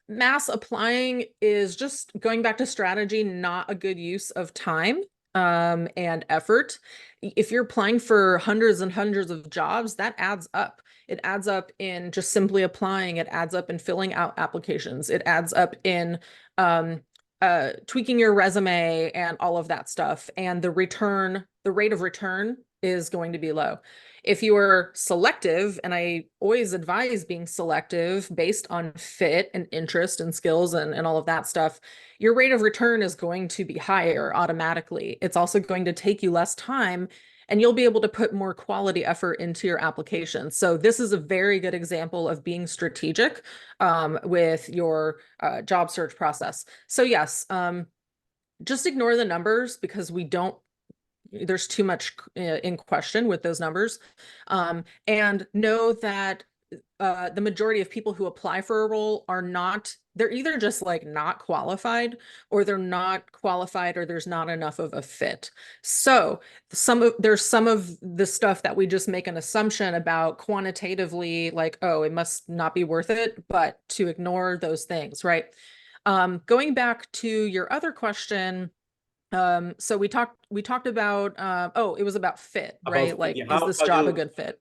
C: Mass applying is just, going back to strategy, not a good use of time and effort. If you're applying for hundreds and hundreds of jobs, that adds up. It adds up in just simply applying. It adds up in filling out applications. It adds up in tweaking your resume and all of that stuff. And the rate of return is going to be low. If you are selective, and I always advise being selective based on fit and interest and skills and all of that stuff, your rate of return is going to be higher automatically. It's also going to take you less time, and you'll be able to put more quality effort into your application. So this is a very good example of being strategic with your job search process. So yes, just ignore the numbers because there's too much in question with those numbers. And know that the majority of people who apply for a role they're either just like not qualified, or they're not qualified, or there's not enough of a fit. So there's some of the stuff that we just make an assumption about quantitatively, like, oh, it must not be worth it, but to ignore those things, right? Going back to your other question, so we talked about it was about fit, right? Like, is this job a good fit?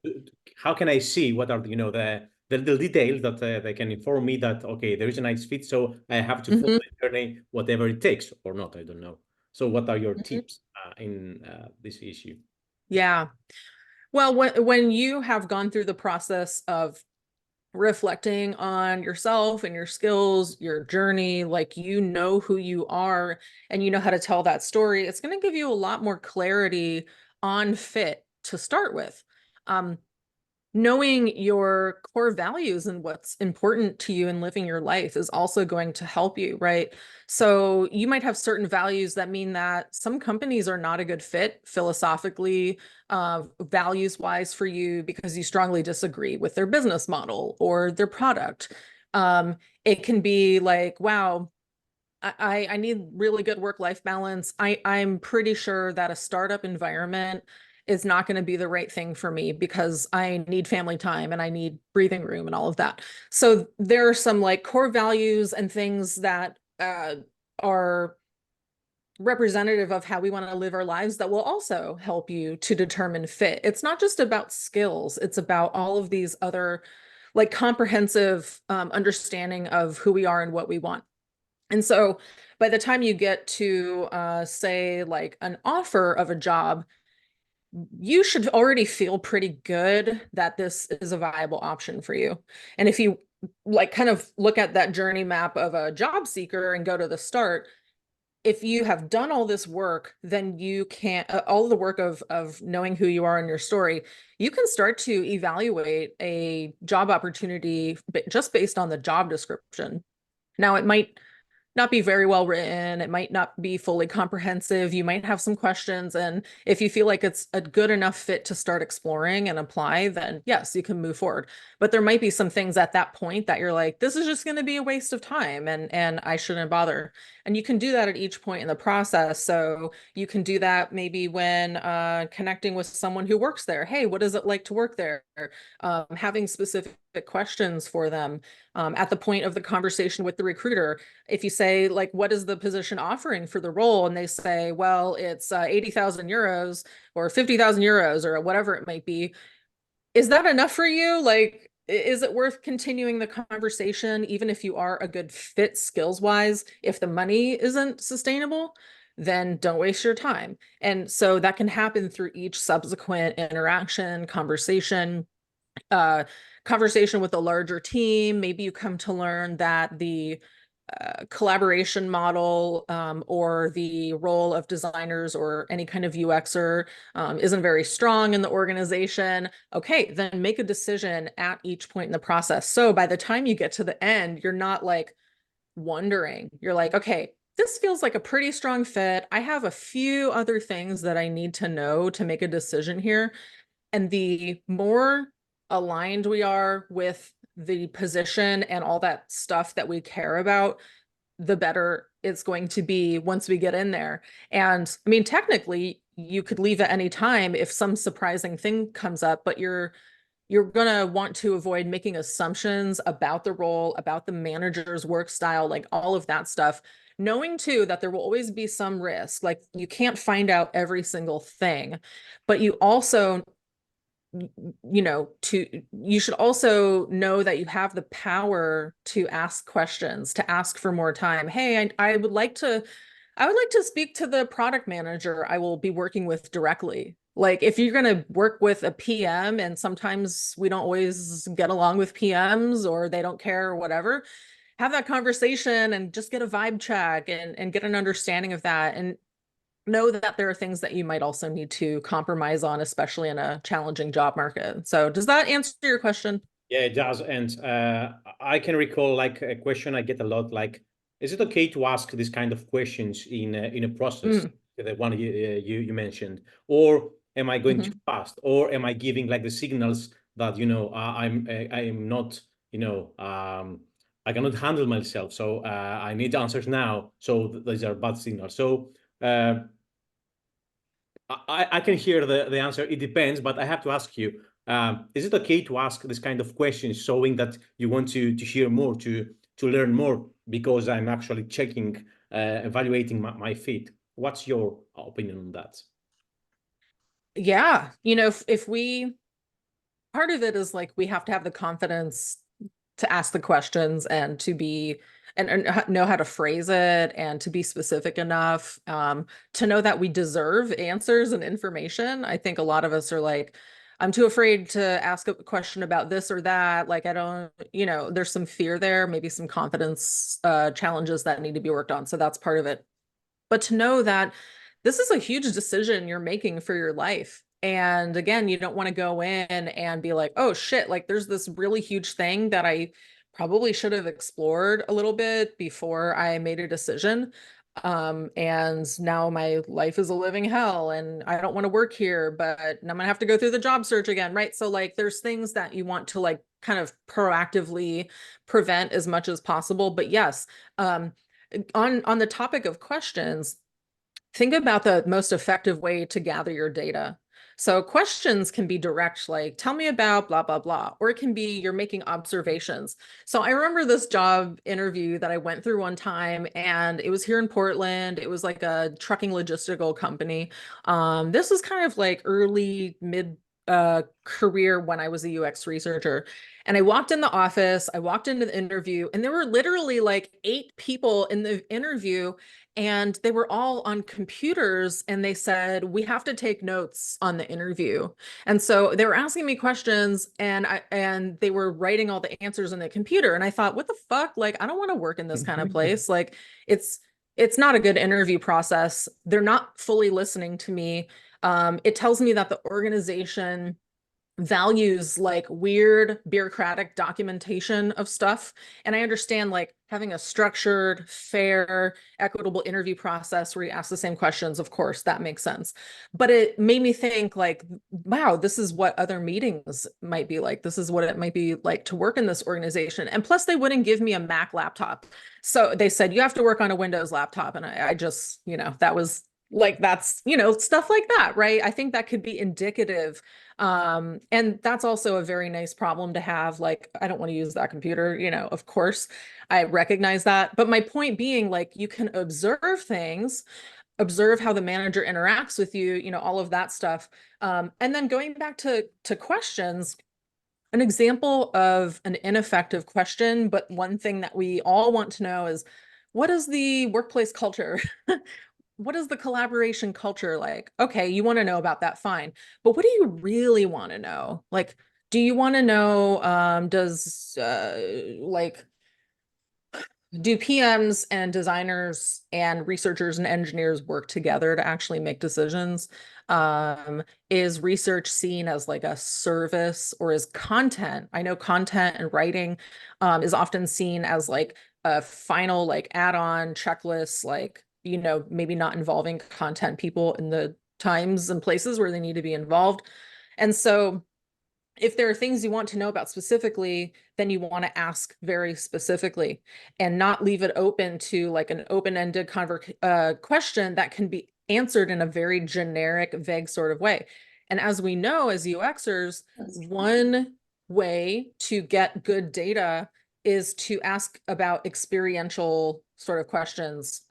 A: How can I see what are the details that they can inform me that, okay, there is a nice fit, so I have to follow the journey, whatever it takes, or not? I don't know. So what are your tips in this issue?
C: Yeah. Well, when you have gone through the process of reflecting on yourself and your skills, your journey, like, you know who you are and you know how to tell that story, it's going to give you a lot more clarity on fit to start with. Knowing your core values and what's important to you in living your life is also going to help you, right? So you might have certain values that mean that some companies are not a good fit philosophically, values-wise for you, because you strongly disagree with their business model or their product. It can be like, wow, I need really good work-life balance. I'm pretty sure that a startup environment is not going to be the right thing for me because I need family time and I need breathing room and all of that. So there are some like core values and things that are representative of how we want to live our lives that will also help you to determine fit. It's not just about skills. It's about all of these other like comprehensive understanding of who we are and what we want. And so by the time you get to say like an offer of a job, you should already feel pretty good that this is a viable option for you. And if you like kind of look at that journey map of a job seeker and go to the start, if you have done all this work, then you can all the work of knowing who you are in your story, you can start to evaluate a job opportunity just based on the job description. Now, it might not be very well written. It might not be fully comprehensive. You might have some questions. And if you feel like it's a good enough fit to start exploring and apply, then yes, you can move forward. But there might be some things at that point that you're like, this is just going to be a waste of time and I shouldn't bother. And you can do that at each point in the process. So you can do that maybe when connecting with someone who works there. Hey, what is it like to work there? Having specific questions for them at the point of the conversation with the recruiter. If you say, like, what is the position offering for the role? And they say, well, it's 80,000 euros or 50,000 euros or whatever it might be. Is that enough for you? Like, is it worth continuing the conversation, even if you are a good fit skills wise? If the money isn't sustainable, then don't waste your time. And so that can happen through each subsequent interaction, conversation with a larger team. Maybe you come to learn that the collaboration model or the role of designers or any kind of UXer isn't very strong in the organization. Okay, then make a decision at each point in the process. So by the time you get to the end, you're not like wondering. You're like, okay, this feels like a pretty strong fit. I have a few other things that I need to know to make a decision here. And the more aligned we are with the position and all that stuff that we care about, the better it's going to be once we get in there. And I mean, technically, you could leave at any time if some surprising thing comes up, but you're going to want to avoid making assumptions about the role, about the manager's work style, like all of that stuff. Knowing too that there will always be some risk, like you can't find out every single thing, but you also you know, you should also know that you have the power to ask questions, to ask for more time. Hey, I would like to speak to the product manager I will be working with directly. Like if you're going to work with a PM, and sometimes we don't always get along with PMs or they don't care or whatever, have that conversation and just get a vibe check and get an understanding of that. And know that there are things that you might also need to compromise on, especially in a challenging job market. So does that answer your question?
A: Yeah, it does. And I can recall like a question I get a lot, like, is it okay to ask this kind of questions in a process, the one you mentioned, or am I going too fast, or am I giving like the signals that, you know, I'm not, you know, I cannot handle myself, so I need answers now. So these are bad signals. So I can hear the answer. It depends, but I have to ask you: is it okay to ask this kind of questions, showing that you want to hear more, to learn more? Because I'm actually checking, evaluating my fit. What's your opinion on that?
C: Yeah, you know, if we, part of it is like we have to have the confidence to ask the questions and to be and know how to phrase it and to be specific enough to know that we deserve answers and information. I think a lot of us are like, I'm too afraid to ask a question about this or that. Like, I don't, you know, there's some fear there, maybe some confidence challenges that need to be worked on. So that's part of it. But to know that this is a huge decision you're making for your life. And again, you don't want to go in and be like, oh shit, like there's this really huge thing that I probably should have explored a little bit before I made a decision. And now my life is a living hell and I don't want to work here, but I'm gonna have to go through the job search again, right? So like there's things that you want to like kind of proactively prevent as much as possible. But yes, on the topic of questions, think about the most effective way to gather your data. So questions can be direct, like, tell me about blah, blah, blah, or it can be you're making observations. So I remember this job interview that I went through one time, and it was here in Portland. It was like a trucking logistical company. This was kind of like early, mid career when I was a UX researcher. And I walked in the office, I walked into the interview, and there were literally like 8 people in the interview, and they were all on computers, and they said, we have to take notes on the interview. And so they were asking me questions, and they were writing all the answers on the computer. And I thought, what the fuck? Like, I don't want to work in this kind of place. Like, it's not a good interview process. They're not fully listening to me. It tells me that the organization values like weird bureaucratic documentation of stuff. And I understand like having a structured, fair, equitable interview process where you ask the same questions, of course, that makes sense. But it made me think like, wow, this is what other meetings might be like. This is what it might be like to work in this organization. And plus they wouldn't give me a Mac laptop. So they said, you have to work on a Windows laptop. And I just, you know, that was like, that's, you know, stuff like that, right? I think that could be indicative. And that's also a very nice problem to have. Like, I don't want to use that computer, you know, of course, I recognize that. But my point being, like, you can observe things, observe how the manager interacts with you, you know, all of that stuff. And then going back to questions, an example of an ineffective question, but one thing that we all want to know is, what is the workplace culture? What is the collaboration culture like? Okay, you want to know about that, fine. But what do you really want to know? Like, do you want to know, do PMs and designers and researchers and engineers work together to actually make decisions? Is research seen as like a service, or is content? I know content and writing is often seen as like a final like add-on checklist, like, you know, maybe not involving content people in the times and places where they need to be involved. And so if there are things you want to know about specifically, then you want to ask very specifically and not leave it open to like an open-ended question that can be answered in a very generic, vague sort of way. And as we know, as UXers, one way to get good data is to ask about experiential sort of questions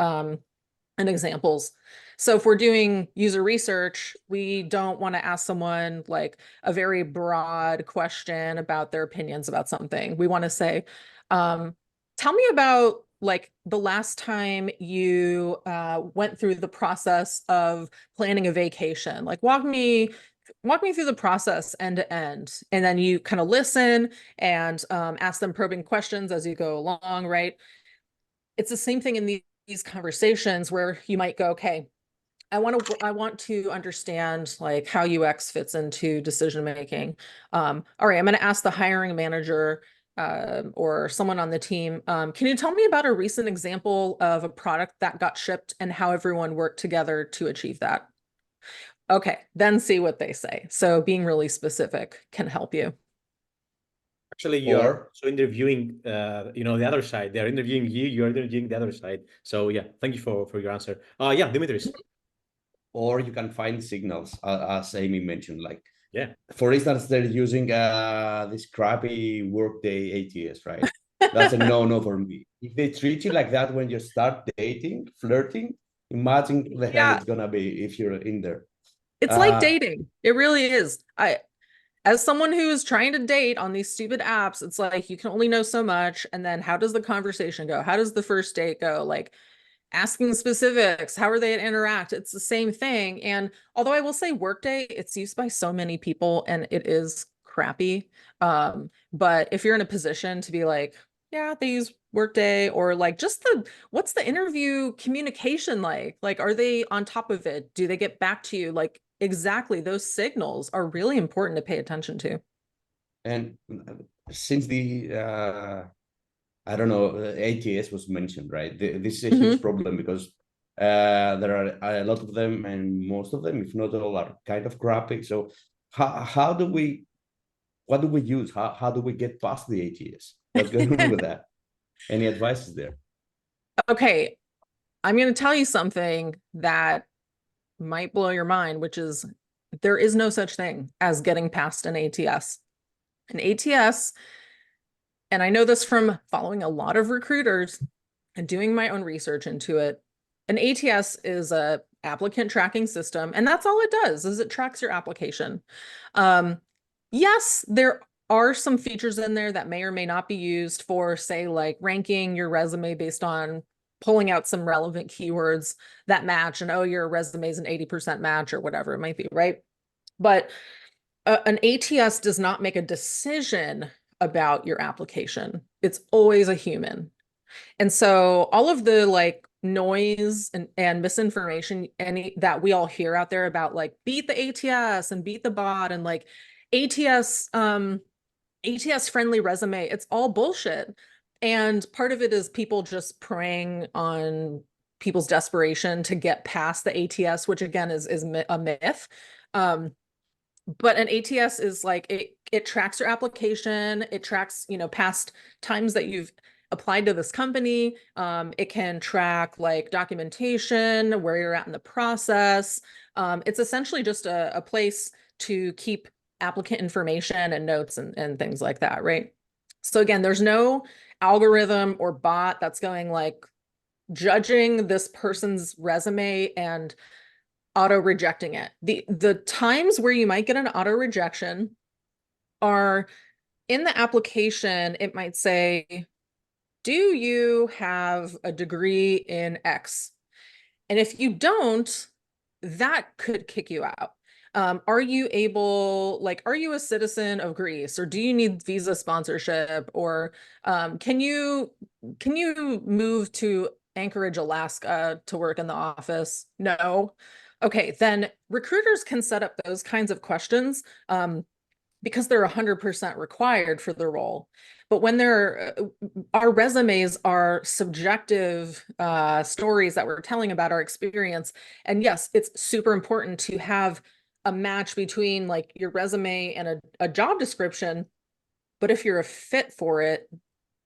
C: and examples. So if we're doing user research, we don't want to ask someone like a very broad question about their opinions about something. We want to say, tell me about like the last time you went through the process of planning a vacation. Like walk me through the process end to end. And then you kind of listen and ask them probing questions as you go along, right? It's the same thing in these conversations where you might go, okay, I want to understand like how UX fits into decision making. All right, I'm going to ask the hiring manager or someone on the team. Can you tell me about a recent example of a product that got shipped and how everyone worked together to achieve that? Okay, then see what they say. So being really specific can help you.
A: Actually, you are
B: Or
A: so interviewing, the other side. They're interviewing you. You're interviewing the other side. So yeah, thank you for your answer. Yeah, Dimitris.
B: or you can find signals, as Amy mentioned. Like,
A: Yeah.
B: for instance, they're using this crappy Workday ATS, right? That's a no for me. If they treat you like that when you start dating, flirting, imagine the hell
C: Yeah.
B: it's gonna be if you're in there.
C: It's like dating. It really is. As someone who is trying to date on these stupid apps, it's like you can only know so much. And then how does the conversation go? How does the first date go? Like asking specifics, how are they to interact? It's the same thing. And although I will say Workday, it's used by so many people and it is crappy. But if you're in a position to be like, yeah, they use Workday, or like just what's the interview communication like? Like, are they on top of it? Do they get back to you? Like, exactly, those signals are really important to pay attention to.
B: And since the I don't know, ATS was mentioned, right? This is a huge problem because there are a lot of them, and most of them, if not all, are kind of crappy. So how do we, what do we use? How do we get past the ATS? What's going on with that? Any advice there?
C: Okay, I'm going to tell you something that might blow your mind, which is there is no such thing as getting past an ATS. An ATS, and I know this from following a lot of recruiters and doing my own research into it. An ATS is a applicant tracking system, and that's all it does is it tracks your application. Yes, there are some features in there that may or may not be used for, say, like ranking your resume based on pulling out some relevant keywords that match, and oh, your resume is an 80% match or whatever it might be, right? But an ATS does not make a decision about your application. It's always a human. And so all of the like noise and misinformation that we all hear out there about like beat the ATS and beat the bot and like ATS friendly resume, it's all bullshit. And part of it is people just preying on people's desperation to get past the ATS, which again is a myth. But an ATS is like it tracks your application, it tracks, past times that you've applied to this company. It can track like documentation, where you're at in the process. It's essentially just a place to keep applicant information and notes and things like that, right? So again, there's no algorithm or bot that's going like judging this person's resume and auto rejecting it. The times where you might get an auto rejection are in the application. It might say, do you have a degree in X? And if you don't, that could kick you out. Are you a citizen of Greece, or do you need visa sponsorship, or can you move to Anchorage, Alaska to work in the office? No. Okay, then recruiters can set up those kinds of questions because they're 100% required for the role. But when our resumes are subjective stories that we're telling about our experience. And yes, it's super important to have a match between like your resume and a job description. But if you're a fit for it,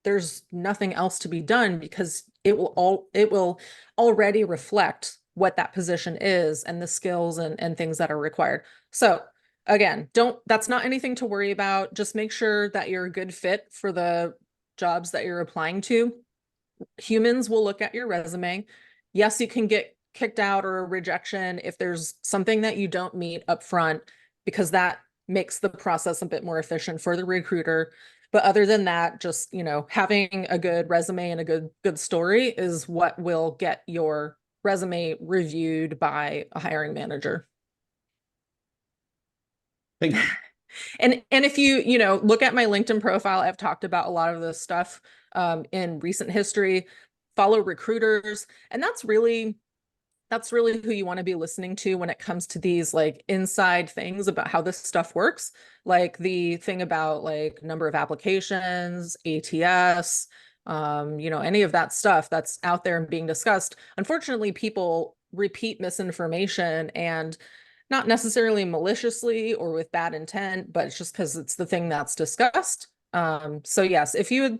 C: there's nothing else to be done because it will already reflect what that position is and the skills and things that are required. So again, that's not anything to worry about. Just make sure that you're a good fit for the jobs that you're applying to. Humans will look at your resume. Yes, you can get kicked out or a rejection if there's something that you don't meet up front, because that makes the process a bit more efficient for the recruiter. But other than that, just, you know, having a good resume and a good story is what will get your resume reviewed by a hiring manager.
B: Thank you.
C: And if you know, look at my LinkedIn profile, I've talked about a lot of this stuff in recent history. Follow recruiters, and that's really who you want to be listening to when it comes to these like inside things about how this stuff works. Like the thing about like number of applications, ATS, you know, any of that stuff that's out there and being discussed. Unfortunately, people repeat misinformation, and not necessarily maliciously or with bad intent, but it's just because it's the thing that's discussed. So yes, if you would,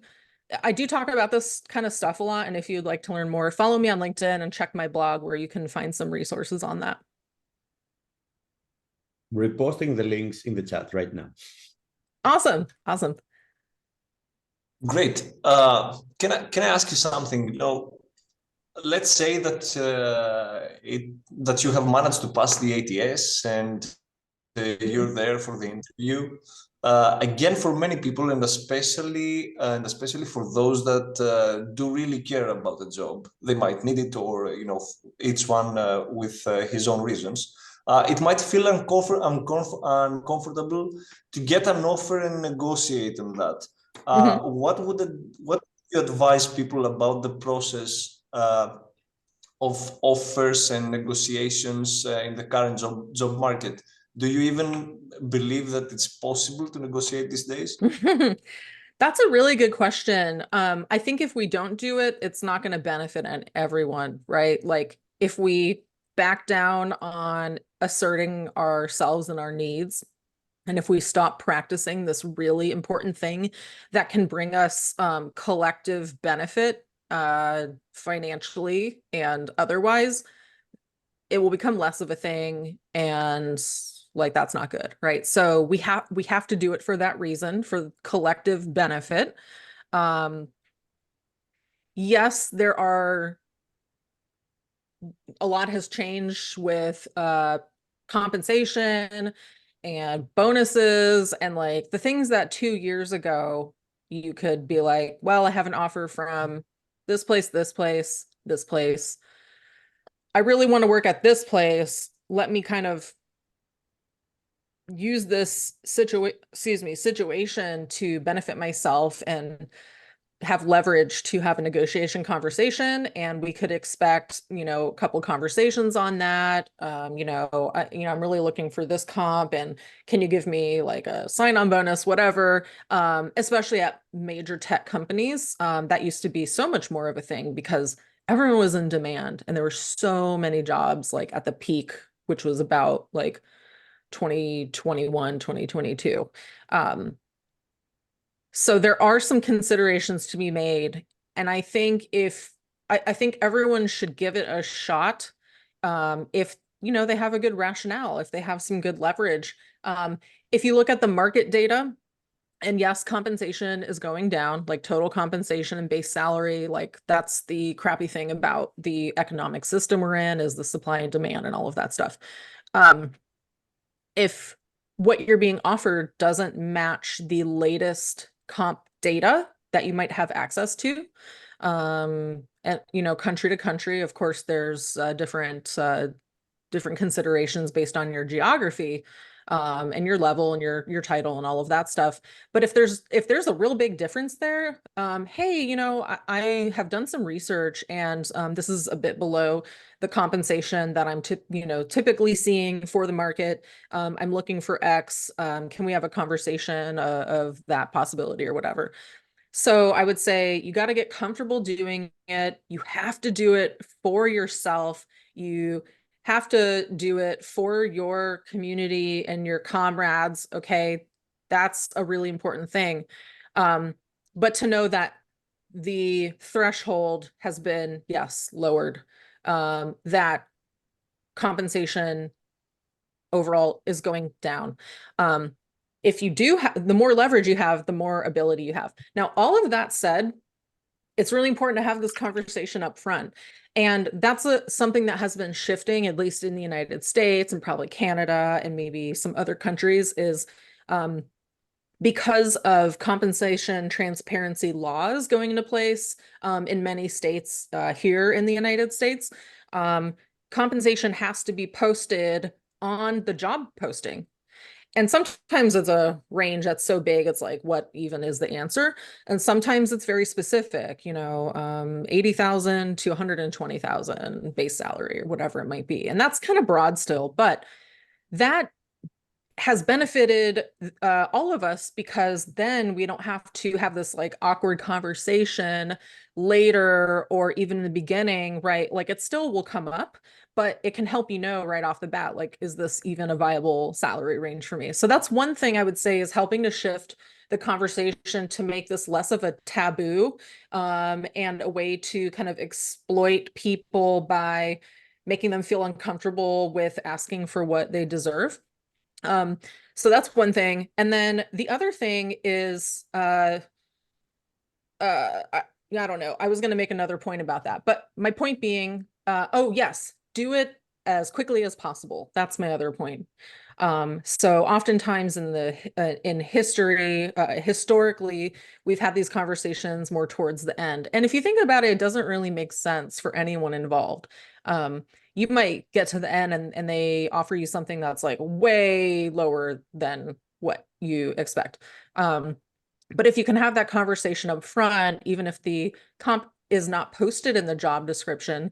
C: I do talk about this kind of stuff a lot, and if you'd like to learn more, follow me on LinkedIn and check my blog where you can find some resources on that.
B: Reposting the links in the chat right now.
C: Awesome. Awesome.
D: Great. Can I ask you something? You know, let's say that that you have managed to pass the ATS and you're there for the interview. Again, for many people, and especially for those that do really care about the job, they might need it, or you know, each one with his own reasons. It might feel uncomfortable to get an offer and negotiate on that. What would you advise people about the process of offers and negotiations in the current job market? Do you even believe that it's possible to negotiate these days?
C: That's a really good question. I think if we don't do it, it's not going to benefit everyone, right? Like if we back down on asserting ourselves and our needs, and if we stop practicing this really important thing that can bring us collective benefit financially and otherwise, it will become less of a thing, and like that's not good, right? So we have to do it for that reason, for collective benefit. Yes, there are a lot has changed with compensation and bonuses, and like the things that 2 years ago you could be like, well, I have an offer from this place, this place, this place. I really want to work at this place. Let me kind of use this situation to benefit myself and have leverage to have a negotiation conversation. And we could expect, you know, a couple conversations on that. I'm really looking for this comp, and can you give me like a sign-on bonus, whatever, especially at major tech companies. That used to be so much more of a thing because everyone was in demand and there were so many jobs like at the peak, which was about like 2021, 2022. So there are some considerations to be made. And I think I think everyone should give it a shot. If, you know, they have a good rationale, if they have some good leverage. If you look at the market data, and yes, compensation is going down, like total compensation and base salary, like that's the crappy thing about the economic system we're in, is the supply and demand and all of that stuff. If what you're being offered doesn't match the latest comp data that you might have access to, and you know, country to country, of course, there's different considerations based on your geography, and your level and your title and all of that stuff. But if there's a real big difference there, hey, you know, I have done some research, and this is a bit below the compensation that I'm typically seeing for the market. I'm looking for X. Can we have a conversation of that possibility or whatever? So I would say you got to get comfortable doing it. You have to do it for yourself. You have to do it for your community and your comrades. Okay, that's a really important thing. But to know that the threshold has been, yes, lowered, that compensation overall is going down. If you do have, the more leverage you have, the more ability you have. Now, all of that said, it's really important to have this conversation up front. And that's something that has been shifting, at least in the United States and probably Canada and maybe some other countries, is because of compensation transparency laws going into place in many states here in the United States. Compensation has to be posted on the job posting. And sometimes it's a range that's so big, it's like, what even is the answer? And sometimes it's very specific, 80,000 to 120,000 base salary or whatever it might be. And that's kind of broad still, but that has benefited all of us, because then we don't have to have this like awkward conversation later or even in the beginning, right? Like it still will come up, but it can help right off the bat, like, is this even a viable salary range for me? So that's one thing I would say is helping to shift the conversation to make this less of a taboo and a way to kind of exploit people by making them feel uncomfortable with asking for what they deserve. So that's one thing. And then the other thing is, I don't know. I was going to make another point about that, but my point being, oh yes, do it as quickly as possible. That's my other point. So oftentimes in history, historically, we've had these conversations more towards the end. And if you think about it, it doesn't really make sense for anyone involved. You might get to the end and they offer you something that's like way lower than what you expect. But if you can have that conversation up front, even if the comp is not posted in the job description,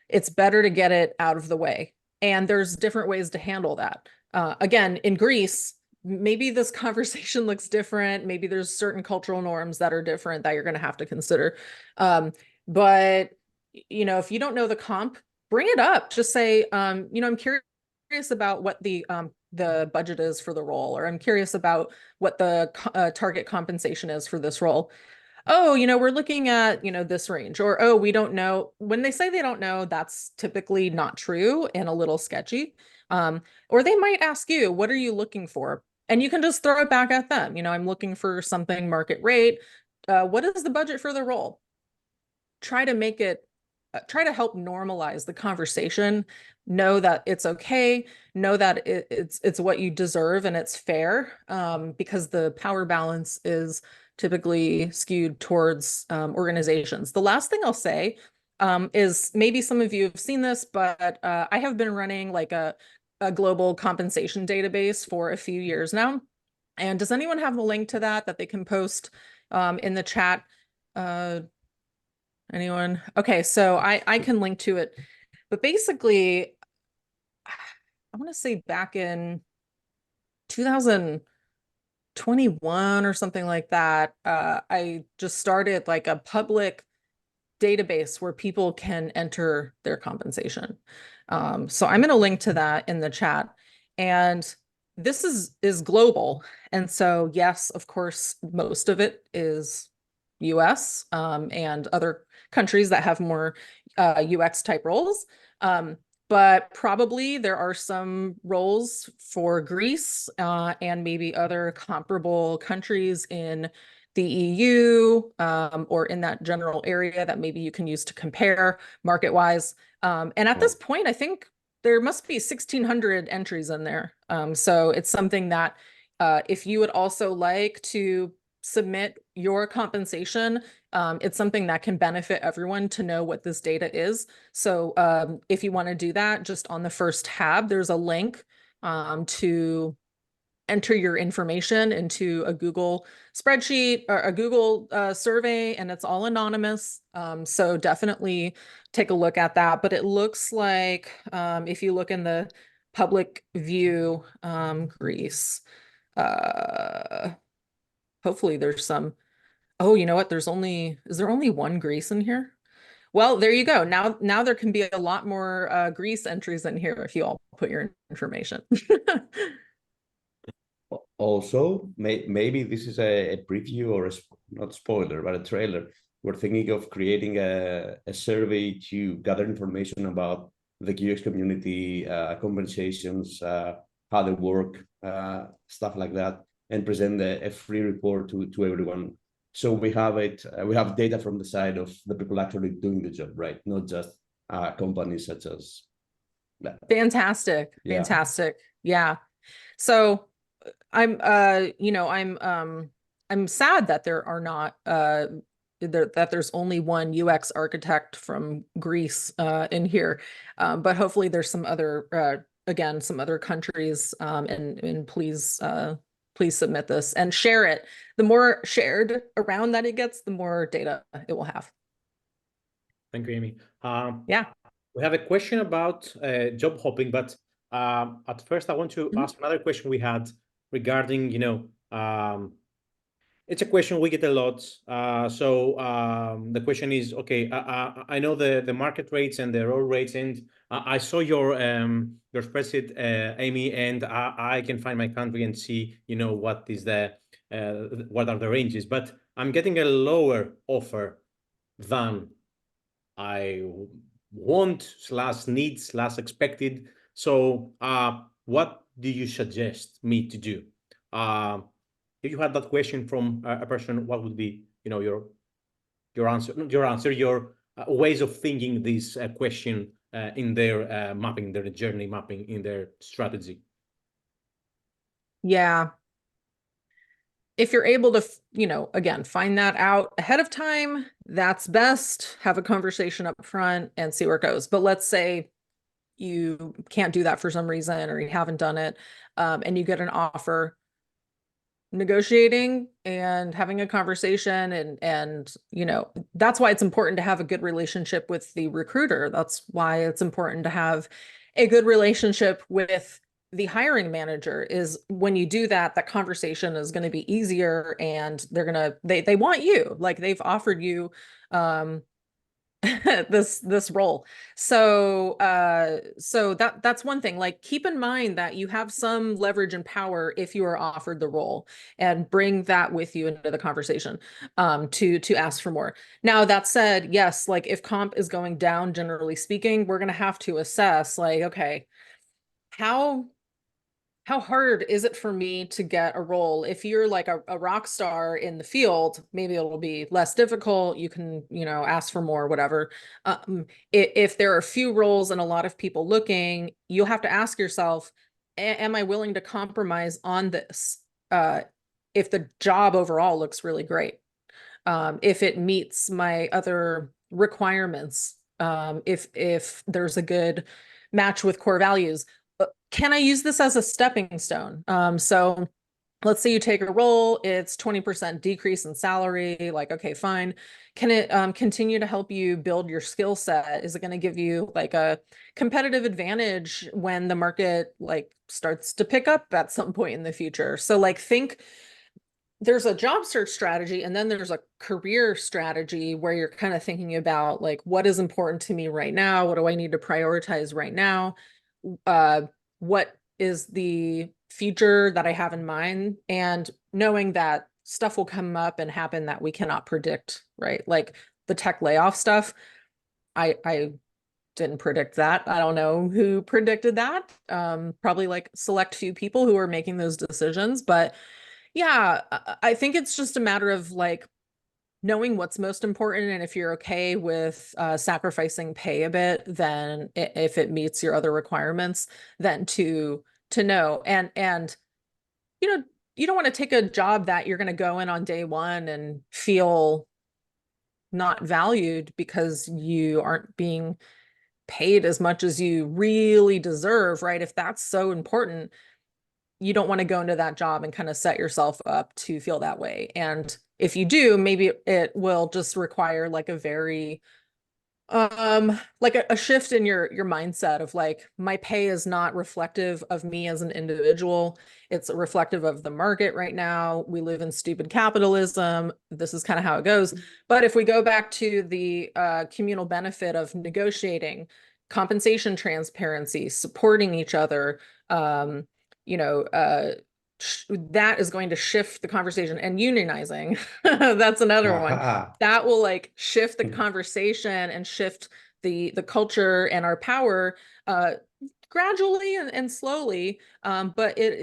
C: it's better to get it out of the way. And there's different ways to handle that. Again, in Greece, maybe this conversation looks different. Maybe there's certain cultural norms that are different that you're going to have to consider. But, if you don't know the comp, bring it up. Just say, I'm curious about what the budget is for the role, or I'm curious about what the target compensation is for this role. Oh, we're looking at, this range, or, oh, we don't know. When they say they don't know, that's typically not true and a little sketchy. Or they might ask you, what are you looking for? And you can just throw it back at them. I'm looking for something market rate. What is the budget for the role? Try to help normalize the conversation. Know that it's okay. Know that it's what you deserve and it's fair, because the power balance is typically skewed towards organizations. The last thing I'll say is, maybe some of you have seen this, but I have been running like a global compensation database for a few years now. And does anyone have the link to that they can post in the chat? Anyone? Okay, so I can link to it. But basically, I want to say back in 2021 or something like that, I just started like a public database where people can enter their compensation. So I'm going to link to that in the chat. And this is global. And so, yes, of course, most of it is US and other countries that have more UX type roles. But probably there are some roles for Greece and maybe other comparable countries in the EU or in that general area that maybe you can use to compare market-wise. And at this point, I think there must be 1,600 entries in there. So it's something that if you would also like to submit your compensation, it's something that can benefit everyone to know what this data is. So if you want to do that, just on the first tab, there's a link to enter your information into a Google spreadsheet or a Google survey, and it's all anonymous. So definitely take a look at that. But it looks like if you look in the public view, Greece, hopefully there's some. Oh, you know what? Is there only one Greece in here? Well, there you go. Now there can be a lot more Greece entries in here if you all put your information.
B: Also, maybe this is a preview or not spoiler, but a trailer. We're thinking of creating a survey to gather information about the UX community, compensations, how they work, stuff like that, and present a free report to everyone. So we have it. We have data from the side of the people actually doing the job, right? Not just companies such as.
C: Fantastic.
B: Yeah.
C: Fantastic. Yeah. So I'm I'm sad that there are not that there's only one UX architect from Greece in here. But hopefully there's some other again, some other countries, and please submit this and share it. The more shared around that it gets, the more data it will have.
A: Thank you, Amy.
C: Yeah.
A: We have a question about job hopping, but at first I want to ask another question we had regarding, it's a question we get a lot. So the question is, okay, I know the market rates and the role rates, and I saw your spreadsheet, Amy, and I can find my country and see, what is what are the ranges. But I'm getting a lower offer than I want / need / expected. So what do you suggest me to do? If you had that question from a person, what would be, your answer, not your answer, your ways of thinking this question in their mapping, their journey mapping, in their strategy?
C: Yeah. If you're able to, again, find that out ahead of time, that's best. Have a conversation up front and see where it goes. But let's say you can't do that for some reason, or you haven't done it, and you get an offer. Negotiating and having a conversation, and that's why it's important to have a good relationship with the recruiter. That's why it's important to have a good relationship with the hiring manager. Is when you do that, that conversation is going to be easier, and they want you, like they've offered you this role. So that's one thing. Like, keep in mind that you have some leverage and power if you are offered the role, and bring that with you into the conversation to ask for more. Now, that said, yes, like if comp is going down, generally speaking, we're going to have to assess, like, okay, how hard is it for me to get a role? If you're like a rock star in the field, maybe it'll be less difficult. You can, ask for more, whatever. If there are few roles and a lot of people looking, you'll have to ask yourself, am I willing to compromise on this? If the job overall looks really great, if it meets my other requirements, if there's a good match with core values. Can I use this as a stepping stone? So let's say you take a role, it's 20% decrease in salary. Like, okay, fine. Can it continue to help you build your skill set? Is it going to give you like a competitive advantage when the market like starts to pick up at some point in the future? So like, think there's a job search strategy, and then there's a career strategy where you're kind of thinking about like, what is important to me right now? What do I need to prioritize right now? What is the future that I have in mind, and knowing that stuff will come up and happen that we cannot predict, right? Like the tech layoff stuff. I didn't predict that. I don't know who predicted that. Probably like select few people who are making those decisions. But yeah, I think it's just a matter of like knowing what's most important, and if you're okay with sacrificing pay a bit, then if it meets your other requirements, then to know. And you don't want to take a job that you're going to go in on day one and feel not valued because you aren't being paid as much as you really deserve, right? If that's so important, you don't want to go into that job and kind of set yourself up to feel that way. And if you do, maybe it will just require like a very like a shift in your mindset of like, my pay is not reflective of me as an individual. It's reflective of the market right now. We live in stupid capitalism. This is kind of how it goes. But if we go back to the communal benefit of negotiating, compensation transparency, supporting each other, that is going to shift the conversation. And unionizing, that's another one that will like shift the conversation and shift the culture and our power gradually and slowly, but it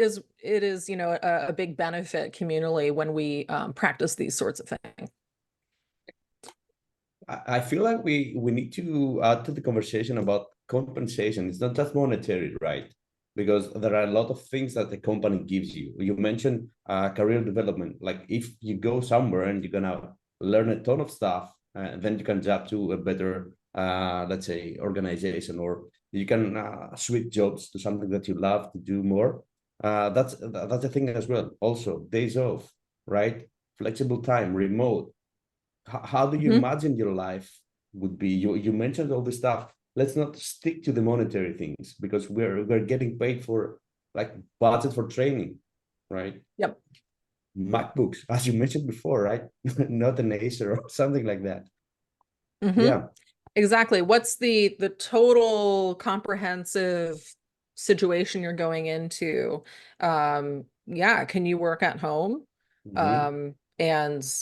C: is, you know, a big benefit communally when we practice these sorts of things.
B: I feel like we need to add to the conversation about compensation. It's not just monetary, right? Because there are a lot of things that the company gives you. You mentioned career development. Like if you go somewhere and you're gonna learn a ton of stuff, then you can jump to a better, let's say, organization, or you can switch jobs to something that you love to do more. That's a thing as well. Also, days off, right? Flexible time, remote. How do you imagine your life would be? You mentioned all this stuff. Let's not stick to the monetary things, because we're getting paid for like budget for training, right?
C: Yep.
B: MacBooks, as you mentioned before, right? Not an Acer or something like that.
C: Mm-hmm.
B: Yeah.
C: Exactly. What's the total comprehensive situation you're going into? Yeah, can you work at home?
B: Mhm.
C: And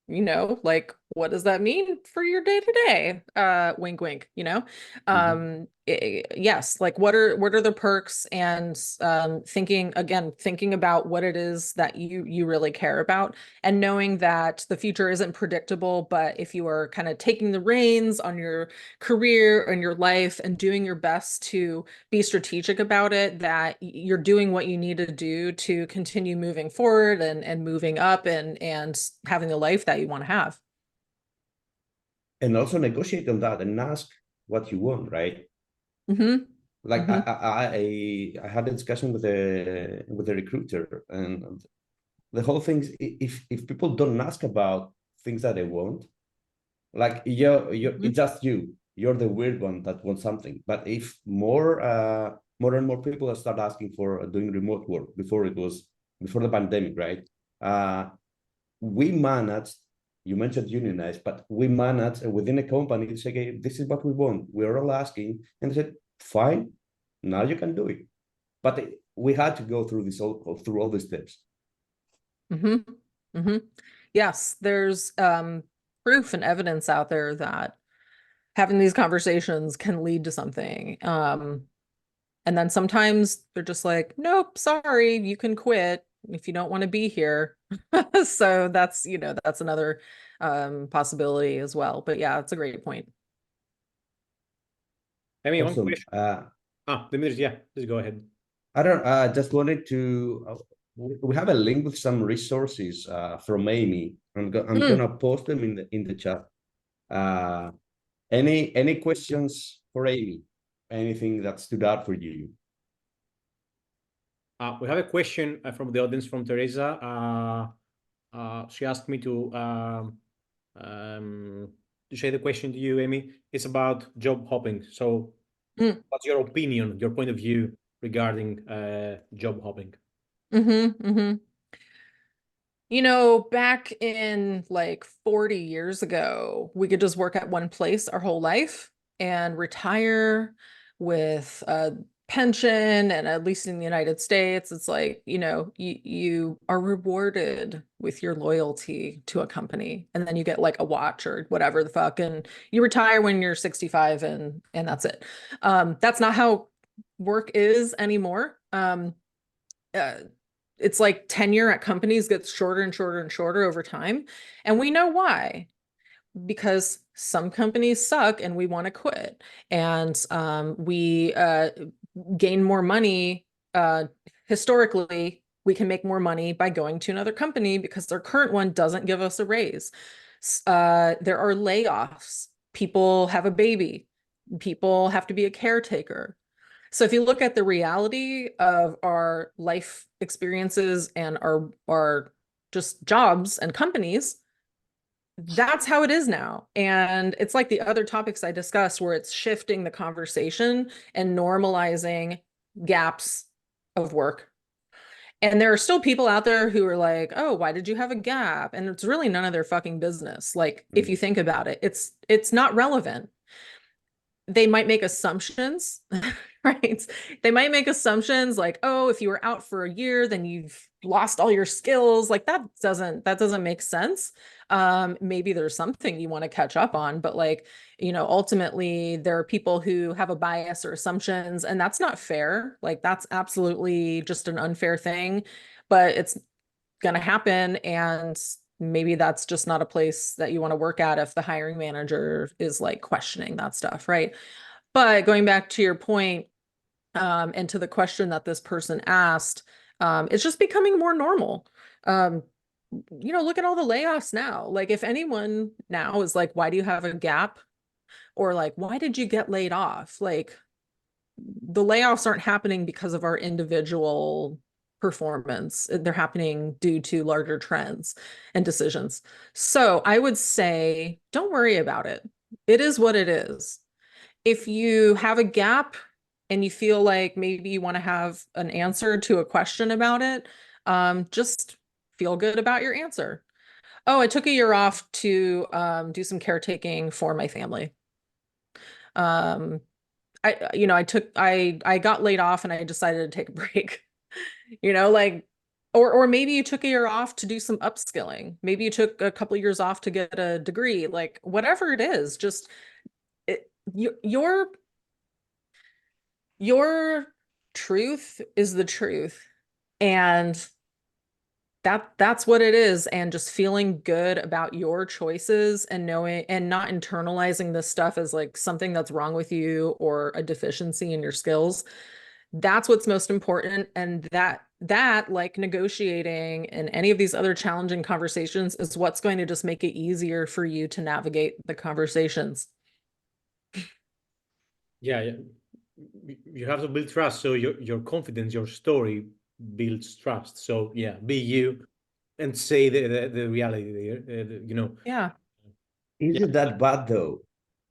C: you know, like, what does that mean for your day to day? Wink, wink, you know? Yes, like what are the perks, and thinking about what it is that you really care about, and knowing that the future isn't predictable, but if you are kind of taking the reins on your career and your life and doing your best to be strategic about it, that you're doing what you need to do to continue moving forward and moving up and having the life that you want to have.
B: And also negotiate on that and ask what you want, right?
C: Mm-hmm.
B: Like
C: Mm-hmm.
B: I had a discussion with a recruiter, and the whole thing is, if people don't ask about things that they want, like it's just you're the weird one that wants something. But if more and more people start asking for doing remote work, before the pandemic, right? We managed, you mentioned unionized, but we managed within a company to say, okay, this is what we want, we're all asking, and they said, fine, now you can do it. But we had to go through through all the steps.
C: Mm-hmm. Mm-hmm. Yes, there's proof and evidence out there that having these conversations can lead to something. And then sometimes they're just like, nope, sorry, you can quit if you don't want to be here. So that's, you know, that's another possibility as well. But yeah, it's a great point.
A: Amy, one
B: Awesome.
A: question. Dimitris, yeah, please go ahead.
B: I don't just wanted to we have a link with some resources from Amy. I'm gonna post them in the chat. Any questions for Amy? Anything that stood out for you?
A: We have a question from the audience from Teresa. She asked me to share the question to you, Amy. It's about job hopping. So what's your opinion, your point of view regarding job hopping?
C: You know, back in like 40 years ago, we could just work at one place our whole life and retire with a pension. And at least in the United States, it's like, you know, you are rewarded with your loyalty to a company, and then you get like a watch or whatever the fuck, and you retire when you're 65, and that's it. That's not how work is anymore. It's like tenure at companies gets shorter and shorter and shorter over time. And we know why, because some companies suck and we want to quit. And we gain more money. Historically, we can make more money by going to another company because our current one doesn't give us a raise. There are layoffs. People have a baby. People have to be a caretaker. So if you look at the reality of our life experiences and our just jobs and companies, that's how it is now. And it's like the other topics I discussed, where it's shifting the conversation and normalizing gaps of work. And there are still people out there who are like, oh, why did you have a gap? And it's really none of their fucking business. Like, if you think about it, it's not relevant. They might make assumptions right? They might make assumptions like, oh, if you were out for a year, then you've lost all your skills. Like that doesn't make sense. Maybe there's something you want to catch up on, but like, ultimately there are people who have a bias or assumptions, and that's not fair. Like that's absolutely just an unfair thing, but it's going to happen. And maybe that's just not a place that you want to work at if the hiring manager is like questioning that stuff, right? But going back to your point, and to the question that this person asked, it's just becoming more normal. Look at all the layoffs now. Like if anyone now is like, why do you have a gap? Or like, why did you get laid off? Like the layoffs aren't happening because of our individual performance. They're happening due to larger trends and decisions. So I would say, don't worry about it. It is what it is. If you have a gap and you feel like maybe you want to have an answer to a question about it, just feel good about your answer. Oh, I took a year off to do some caretaking for my family. I got laid off and I decided to take a break. Or maybe you took a year off to do some upskilling. Maybe you took a couple of years off to get a degree. Like whatever it is, just your truth is the truth, and that's what it is. And just feeling good about your choices and knowing and not internalizing this stuff as like something that's wrong with you or a deficiency in your skills. That's what's most important. And that like negotiating and any of these other challenging conversations is what's going to just make it easier for you to navigate the conversations.
A: Yeah, you have to build trust. So your confidence, your story builds trust. So yeah, be you and say the reality there.
C: Yeah.
B: Is it that bad though?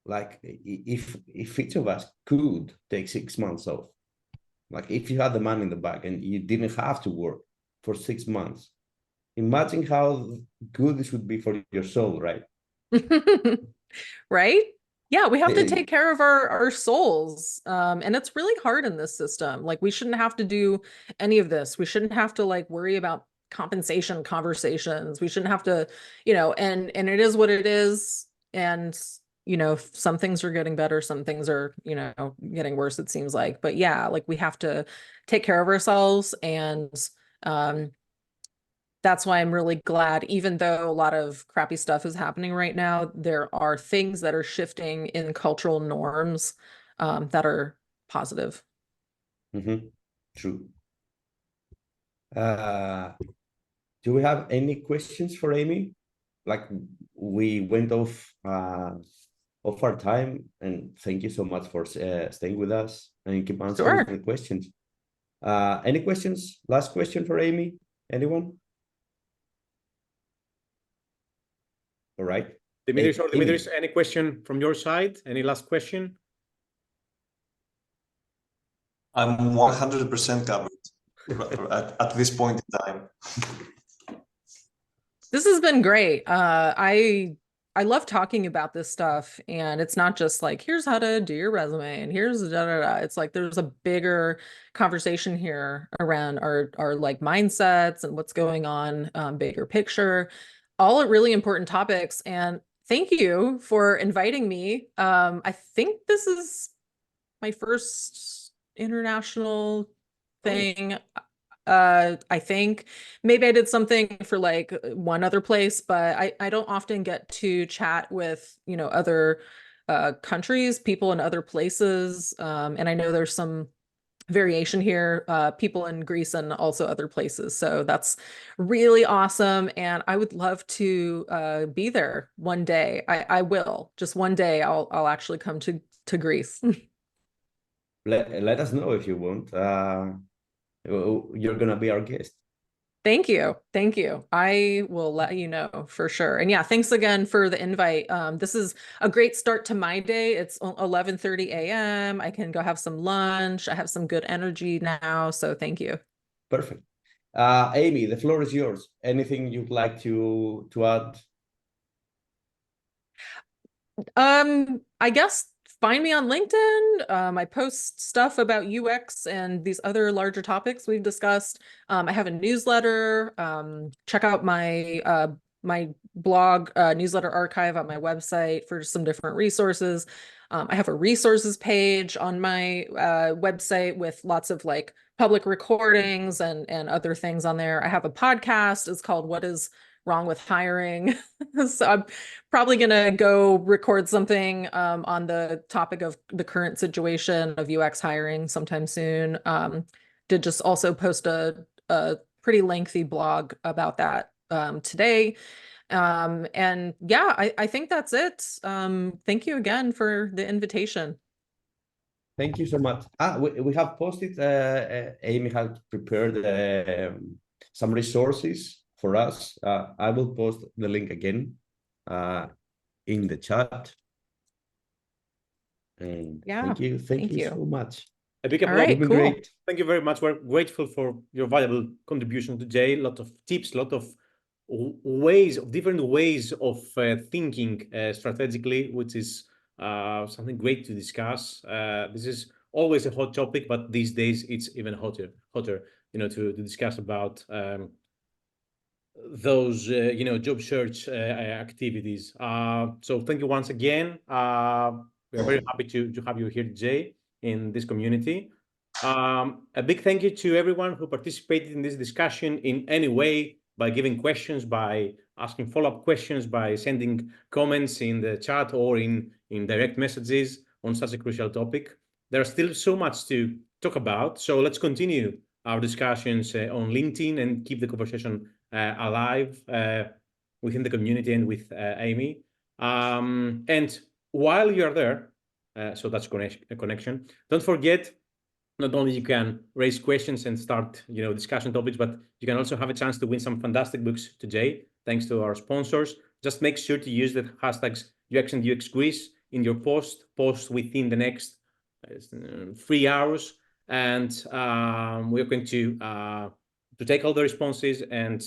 B: Like if each of us could take 6 months off, like if you had the money in the bank and you didn't have to work for 6 months, imagine how good this would be for your soul, right?
C: Right? Yeah, we have to take care of our souls. And it's really hard in this system. Like we shouldn't have to do any of this. We shouldn't have to like worry about compensation conversations. We shouldn't have to, and it is what it is. And some things are getting better, some things are, getting worse, it seems like. But yeah, like we have to take care of ourselves. And that's why I'm really glad, even though a lot of crappy stuff is happening right now, there are things that are shifting in cultural norms that are positive.
B: Mm-hmm. True. Do we have any questions for Amy? Like we went off our time, and thank you so much for staying with us and keep answering the questions. Any questions? Last question for Amy? Anyone? All right.
A: Dimitris, any question from your side? Any last question?
D: I'm 100% covered at this point in time.
C: This has been great. I love talking about this stuff, and it's not just like, here's how to do your resume and here's da da da. It's like there's a bigger conversation here around our like mindsets and what's going on, bigger picture, all really important topics. And thank you for inviting me. I think this is my first international thing. I think maybe I did something for like one other place, but I don't often get to chat with, other countries, people in other places. And I know there's some variation here, people in Greece and also other places. So that's really awesome. And I would love to be there one day. I will. Just one day I'll actually come to Greece.
B: Let us know if you want. You're gonna be our guest.
C: Thank you. Thank you. I will let you know for sure. And yeah, thanks again for the invite. This is a great start to my day. It's 11:30 a.m. I can go have some lunch. I have some good energy now. So thank you.
B: Perfect. Amy, the floor is yours. Anything you'd like to add?
C: I guess find me on LinkedIn. I post stuff about UX and these other larger topics we've discussed. I have a newsletter. Check out my my blog newsletter archive on my website for some different resources. I have a resources page on my website with lots of like public recordings and other things on there. I have a podcast. It's called What Is Wrong with Hiring? So I'm probably gonna go record something on the topic of the current situation of UX hiring sometime soon. Did just also post a pretty lengthy blog about that today. And yeah, I think that's it. Thank you again for the invitation.
B: Thank you so much. We have posted, Amy has prepared some resources for us. I will post the link again in the chat. And
C: Yeah,
B: thank you so much.
A: A big
C: All
A: applause.
C: right,
B: You've been
C: cool.
B: great.
A: Thank you very much. We're grateful for your valuable contribution today. A lot of tips, a lot of different ways of thinking strategically, which is something great to discuss. This is always a hot topic, but these days it's even hotter, to discuss about those, job search activities. So thank you once again. We are very happy to have you here today in this community. A big thank you to everyone who participated in this discussion in any way, by giving questions, by asking follow-up questions, by sending comments in the chat or in direct messages on such a crucial topic. There's still so much to talk about, so let's continue our discussions on LinkedIn and keep the conversation alive within the community and with Amy. And while you're there, so that's a connection, don't forget, not only you can raise questions and start, discussion topics, but you can also have a chance to win some fantastic books today, thanks to our sponsors. Just make sure to use the hashtags UX and UX Greece in your post within the next 3 hours, and we're going to take all the responses and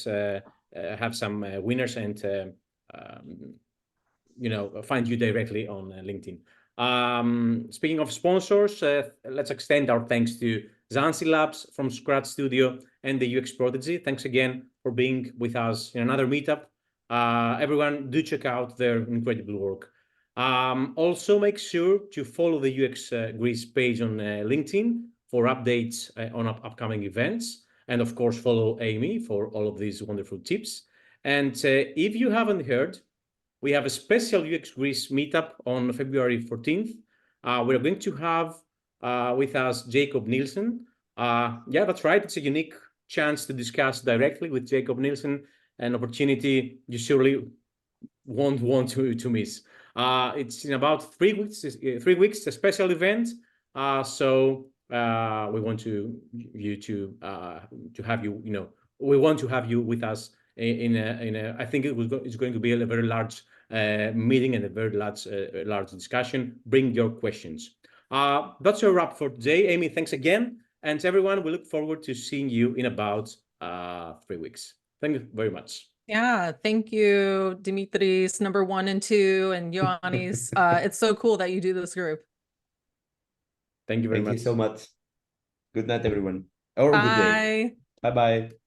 A: have some winners and find you directly on LinkedIn. Speaking of sponsors, let's extend our thanks to Zansi Labs, From Scratch Studio, and the UX Prodigy. Thanks again for being with us in another meetup. Everyone, do check out their incredible work. Also, make sure to follow the UX Greece page on LinkedIn for updates on upcoming events. And of course, follow Amy for all of these wonderful tips. And if you haven't heard, we have a special UX Greece meetup on February 14th. We're going to have with us Jacob Nielsen. Yeah, that's right. It's a unique chance to discuss directly with Jacob Nielsen, an opportunity you surely won't want to miss. It's in about 3 weeks. 3 weeks, a special event. So we want to have you. We want to have you with us in a. I think it's going to be a very large meeting and a very large discussion. Bring your questions. That's a wrap for today. Amy, thanks again, and everyone. We look forward to seeing you in about 3 weeks. Thank you very much.
C: Yeah, thank you, Dimitris, number 1 and 2, and Ioannis. It's so cool that you do this group.
A: Thank you very much.
B: Thank you so much. Good night, everyone. Or good day.
C: Bye.
B: Bye-bye.